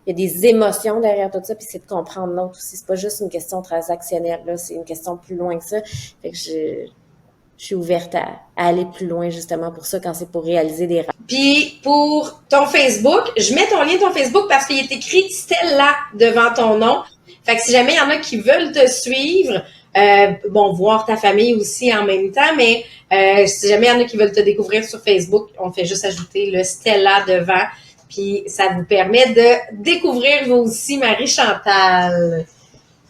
y a des émotions derrière tout ça, puis c'est de comprendre l'autre aussi. C'est pas juste une question transactionnelle, là, c'est une question plus loin que ça. Fait que je suis ouverte à aller plus loin justement pour ça quand c'est pour réaliser des rêves. Puis pour ton Facebook, je mets ton lien de ton Facebook parce qu'il est écrit Stella devant ton nom. Fait que si jamais il y en a qui veulent te suivre, voir ta famille aussi en même temps, mais si jamais il y en a qui veulent te découvrir sur Facebook, on fait juste ajouter le Stella devant, puis ça vous permet de découvrir vous aussi Marie-Chantal.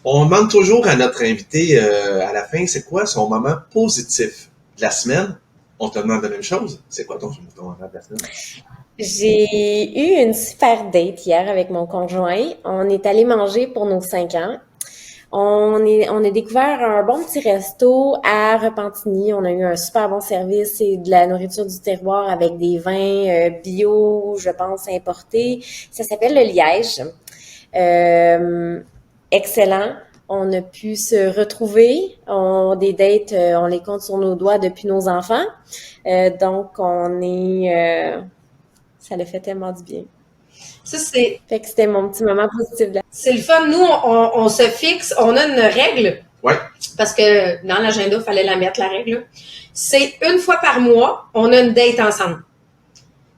On demande toujours à notre invité à la fin, c'est quoi son moment positif de la semaine? On te demande la même chose. C'est quoi ton moment de la semaine? J'ai eu une super date hier avec mon conjoint. On est allé manger pour nos 5 ans. On a découvert un bon petit resto à Repentigny. On a eu un super bon service et de la nourriture du terroir avec des vins bio, je pense, importés. Ça s'appelle le Liège. Excellent. On a pu se retrouver. Des dates, on les compte sur nos doigts depuis nos enfants. Donc, ça l'a fait tellement du bien. Ça, fait que c'était mon petit moment positif. C'est le fun. Nous, on se fixe, on a une règle. Ouais. Parce que dans l'agenda, il fallait la mettre, la règle. C'est une fois par mois, on a une date ensemble.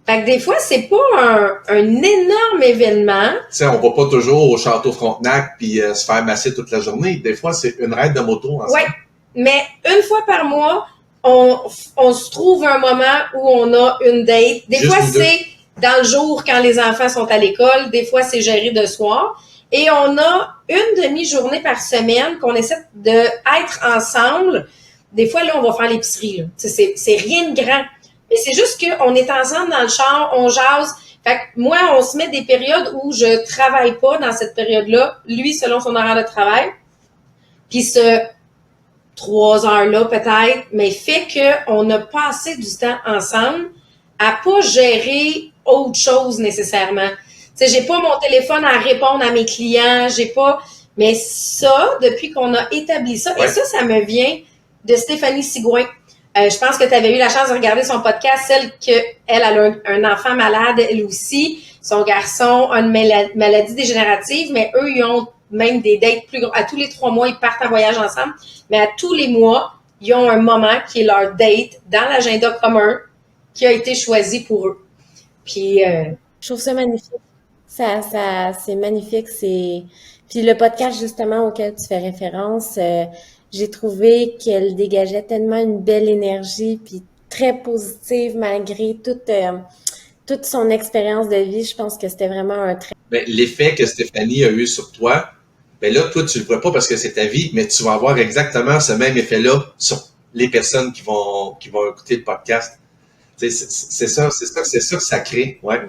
Fait que des fois, c'est pas un énorme événement. Tu sais, on va pas toujours au Château Frontenac puis se faire masser toute la journée. Des fois, c'est une raide de moto ensemble. Oui, mais une fois par mois, on se trouve un moment où on a une date. Des fois, c'est dans le jour quand les enfants sont à l'école. Des fois, c'est géré de soir. Et on a une demi-journée par semaine qu'on essaie d'être ensemble. Des fois, là, on va faire l'épicerie. C'est rien de grand. Mais c'est juste qu'on est ensemble dans le char, on jase. Fait que moi, on se met des périodes où je travaille pas dans cette période-là. Lui, selon son horaire de travail. Puis ce 3 heures-là, peut-être, mais fait qu'on a passé du temps ensemble à pas gérer autre chose nécessairement. Tu sais, j'ai pas mon téléphone à répondre à mes clients, j'ai pas... Mais ça, depuis qu'on a établi ça, et ça me vient de Stéphanie Sigouin. Je pense que tu avais eu la chance de regarder son podcast, celle elle a un enfant malade, elle aussi. Son garçon a une maladie dégénérative, mais eux, ils ont même des dates plus gros. À tous les 3 mois, ils partent en voyage ensemble. Mais à tous les mois, ils ont un moment qui est leur date dans l'agenda commun qui a été choisi pour eux. Puis, je trouve ça magnifique. C'est magnifique. Puis le podcast, justement, auquel tu fais référence, j'ai trouvé qu'elle dégageait tellement une belle énergie, puis très positive malgré toute son expérience de vie. Je pense que c'était vraiment un très... Ben, l'effet que Stéphanie a eu sur toi, ben là, toi, tu le vois pas parce que c'est ta vie, mais tu vas avoir exactement ce même effet-là sur les personnes qui vont écouter le podcast. C'est ça que ça crée, ouais.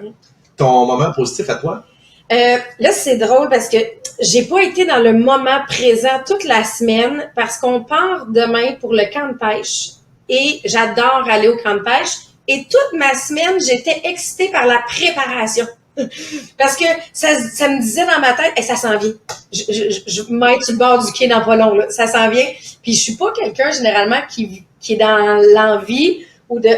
Ton moment positif à toi? Là, c'est drôle parce que j'ai pas été dans le moment présent toute la semaine parce qu'on part demain pour le camp de pêche et j'adore aller au camp de pêche et toute ma semaine, j'étais excitée par la préparation. Parce que ça me disait dans ma tête, ça s'en vient. Je vais être sur le bord du quai dans pas long, là. Ça s'en vient. Puis je suis pas quelqu'un généralement qui est dans l'envie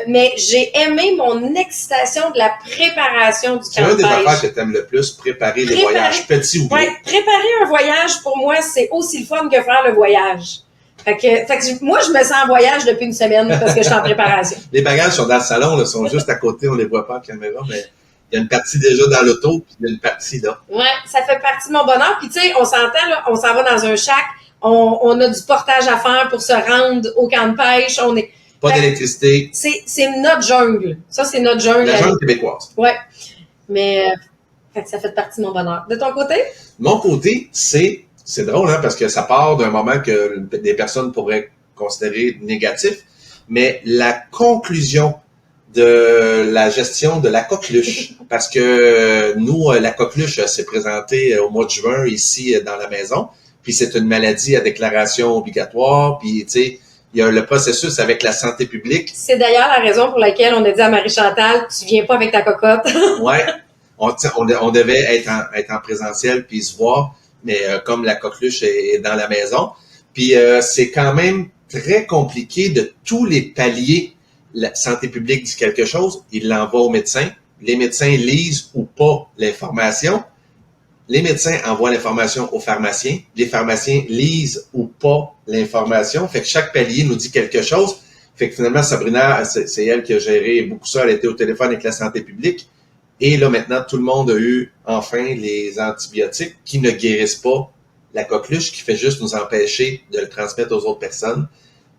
mais j'ai aimé mon excitation de la préparation du camp de pêche. C'est un des affaires que tu aimes le plus, préparer les voyages, petits ou gros. Ouais, préparer un voyage, pour moi, c'est aussi le fun que faire le voyage. Fait que moi, je me sens en voyage depuis une semaine parce que je suis en préparation. Les bagages sont dans le salon, là, sont juste à côté, on les voit pas en caméra, mais il y a une partie déjà dans l'auto, puis il y a une partie là. Ouais, ça fait partie de mon bonheur. Puis tu sais, on s'entend, là, on s'en va dans un shack, on a du portage à faire pour se rendre au camp de pêche, Pas d'électricité. C'est notre jungle. Ça, c'est notre jungle. La jungle québécoise. Ouais. Mais fait que ça fait partie de mon bonheur. De ton côté? De mon côté, c'est drôle, hein, parce que ça part d'un moment que des personnes pourraient considérer négatif, mais la conclusion de la gestion de la coqueluche, parce que nous, la coqueluche s'est présentée au mois de juin ici dans la maison, puis c'est une maladie à déclaration obligatoire, puis tu sais, il y a le processus avec la santé publique. C'est d'ailleurs la raison pour laquelle on a dit à Marie-Chantal, tu viens pas avec ta cocotte. Ouais, on devait être en présentiel puis se voir, mais comme la coqueluche est dans la maison, puis c'est quand même très compliqué de tous les paliers. La santé publique dit quelque chose, il l'envoie au médecin. Les médecins lisent ou pas l'information. Les médecins envoient l'information aux pharmaciens. Les pharmaciens lisent ou pas l'information. Fait que chaque palier nous dit quelque chose. Fait que finalement, Sabrina, c'est elle qui a géré beaucoup ça. Elle était au téléphone avec la santé publique. Et là, maintenant, tout le monde a eu enfin les antibiotiques qui ne guérissent pas la coqueluche, qui fait juste nous empêcher de le transmettre aux autres personnes.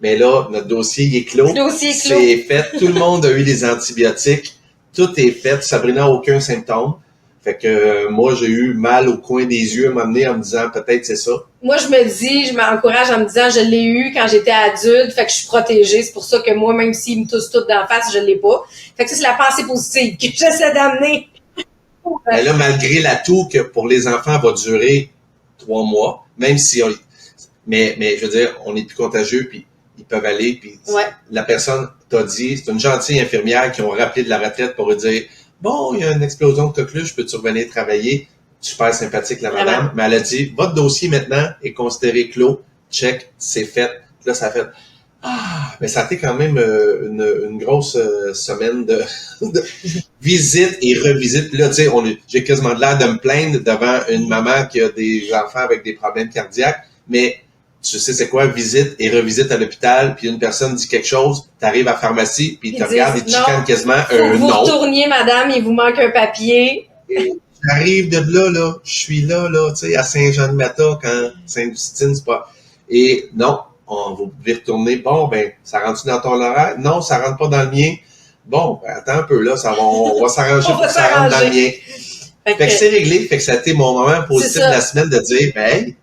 Mais là, notre dossier il est clos. Le dossier est clos. C'est fait. Tout le monde a eu les antibiotiques. Tout est fait. Sabrina n'a aucun symptôme. Fait que moi, j'ai eu mal au coin des yeux à un moment donné en me disant peut-être c'est ça. Moi, je m'encourage en me disant je l'ai eu quand j'étais adulte, fait que je suis protégée. C'est pour ça que moi, même s'ils me toussent tout d'en face, je l'ai pas. Fait que ça, c'est la pensée positive que j'essaie d'amener. Mais là, malgré l'atout que pour les enfants va durer 3 mois, même si mais je veux dire, on est plus contagieux, puis ils peuvent aller, puis ouais. La personne t'a dit, c'est une gentille infirmière qui ont rappelé de la retraite pour lui dire bon, il y a une explosion de coqueluche, peux-tu revenir travailler? Super sympathique, la madame. Mais elle a dit, votre dossier maintenant est considéré clos. Check, c'est fait. Là, ça fait, mais ça a été quand même une grosse semaine de visite et revisite. Là, tu sais, j'ai quasiment l'air de me plaindre devant une maman qui a des enfants avec des problèmes cardiaques, mais tu sais c'est quoi, visite et revisite à l'hôpital, puis une personne dit quelque chose, t'arrives à la pharmacie, puis ils te regardent et tu chicanes quasiment vous non. retourniez, madame, il vous manque un papier. J'arrive de là, je suis là, tu sais, à Saint-Jean-de-Mata, quand Sainte-Justine, c'est pas... Et non, vous pouvez retourner, bon, ben, ça rentre dans ton horaire? Non, ça rentre pas dans le mien. Bon, ben, attends un peu, là, on va s'arranger pour que ça rentre dans le mien. Fait que c'est réglé, fait que ça a été mon moment positif de la semaine de dire, ben, hey,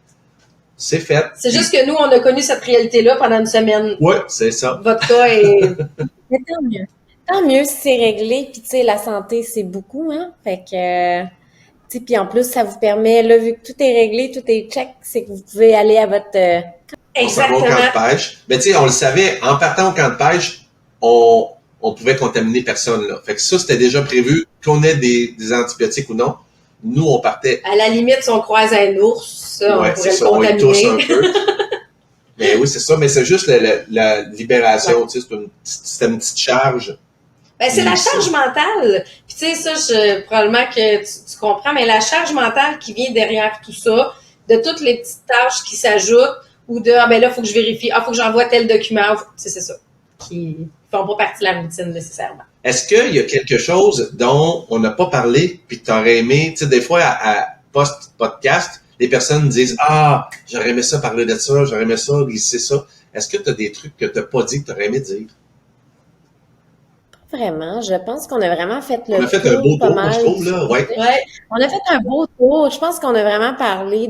c'est fait. C'est juste que nous, on a connu cette réalité-là pendant une semaine. Oui, c'est ça. Votre cas est... Mais tant mieux. Tant mieux si c'est réglé. Puis, tu sais, la santé, c'est beaucoup, hein. Fait que, tu sais, puis en plus, ça vous permet, là, vu que tout est réglé, tout est check, c'est que vous pouvez aller à votre... Exactement. On s'en va au camp de pêche. Mais tu sais, on le savait, en partant au camp de pêche, on pouvait contaminer personne, là. Fait que ça, c'était déjà prévu, qu'on ait des antibiotiques ou non. Nous, on partait. À la limite, si on croise un ours, ça, ouais, on pourrait ça, le contaminer. on y touche un peu. Mais oui, c'est ça. Mais c'est juste la libération, tu sais, c'est une petite charge. Ben, c'est la charge mentale. Puis tu sais, ça, probablement que tu comprends, mais la charge mentale qui vient derrière tout ça, de toutes les petites tâches qui s'ajoutent, ou de, ben là, faut que je vérifie, faut que j'envoie tel document, c'est ça, qui font pas partie de la routine nécessairement. Est-ce qu'il y a quelque chose dont on n'a pas parlé, puis que tu aurais aimé, tu sais, des fois, à post-podcast, les personnes disent, j'aurais aimé ça parler de ça, j'aurais aimé ça glisser ça. Est-ce que tu as des trucs que tu n'as pas dit que tu aurais aimé dire? Vraiment. Je pense qu'on a vraiment fait le On a fait un beau pas tour, moi, mal je trouve, là. Ouais. Ouais. On a fait un beau tour. Je pense qu'on a vraiment parlé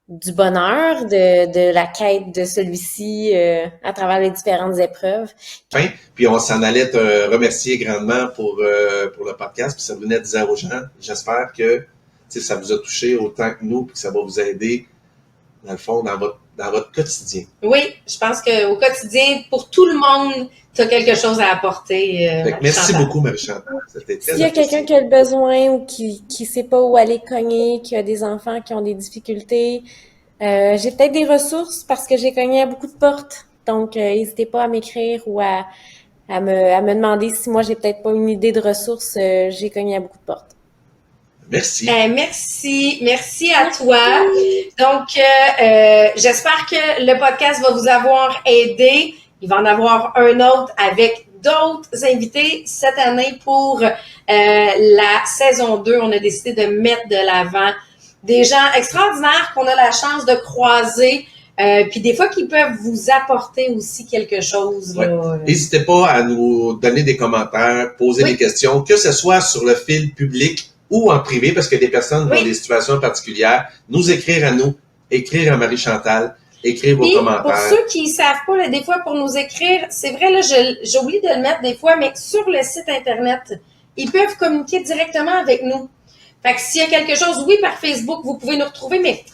du bonheur, de la quête de celui-ci à travers les différentes épreuves. Fin. Puis on s'en allait te remercier grandement pour le podcast. Puis Sabrina disait aux gens, j'espère que ça vous a touché autant que nous, puis que ça va vous aider, dans le fond, dans votre quotidien. Oui, je pense qu'au quotidien, pour tout le monde, tu as quelque chose à apporter. Fait que merci beaucoup, Marie-Chantal. C'était très S'il y a quelqu'un qui a le besoin ou qui sait pas où aller cogner, qui a des enfants qui ont des difficultés, j'ai peut-être des ressources parce que j'ai cogné à beaucoup de portes. Donc, n'hésitez pas à m'écrire ou à me demander si moi j'ai peut-être pas une idée de ressources. J'ai cogné à beaucoup de portes. Merci. Merci à toi. Donc, j'espère que le podcast va vous avoir aidé. Il va en avoir un autre avec d'autres invités cette année pour la saison 2. On a décidé de mettre de l'avant des gens extraordinaires qu'on a la chance de croiser. Puis des fois, qui peuvent vous apporter aussi quelque chose. Ouais. N'hésitez pas à nous donner des commentaires, poser des questions, que ce soit sur le fil public ou en privé, parce que des personnes dans des situations particulières, nous écrire à nous, écrire à Marie-Chantal, écrire vos commentaires. Pour ceux qui ne savent pas, là, des fois, pour nous écrire, c'est vrai, là, j'oublie de le mettre des fois, mais sur le site Internet, ils peuvent communiquer directement avec nous. Fait que s'il y a quelque chose, oui, par Facebook, vous pouvez nous retrouver, mais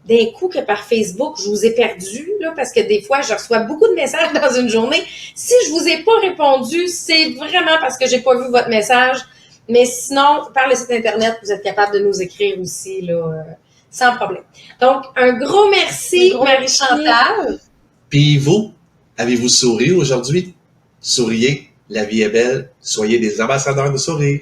d'un coup que par Facebook, je vous ai perdu, là, parce que des fois, je reçois beaucoup de messages dans une journée. Si je vous ai pas répondu, c'est vraiment parce que j'ai pas vu votre message. Mais sinon, par le site Internet, vous êtes capable de nous écrire aussi, là, sans problème. Donc, un gros merci, Marie-Chantal. Puis vous, avez-vous souri aujourd'hui? Souriez, la vie est belle, soyez des ambassadeurs de sourire.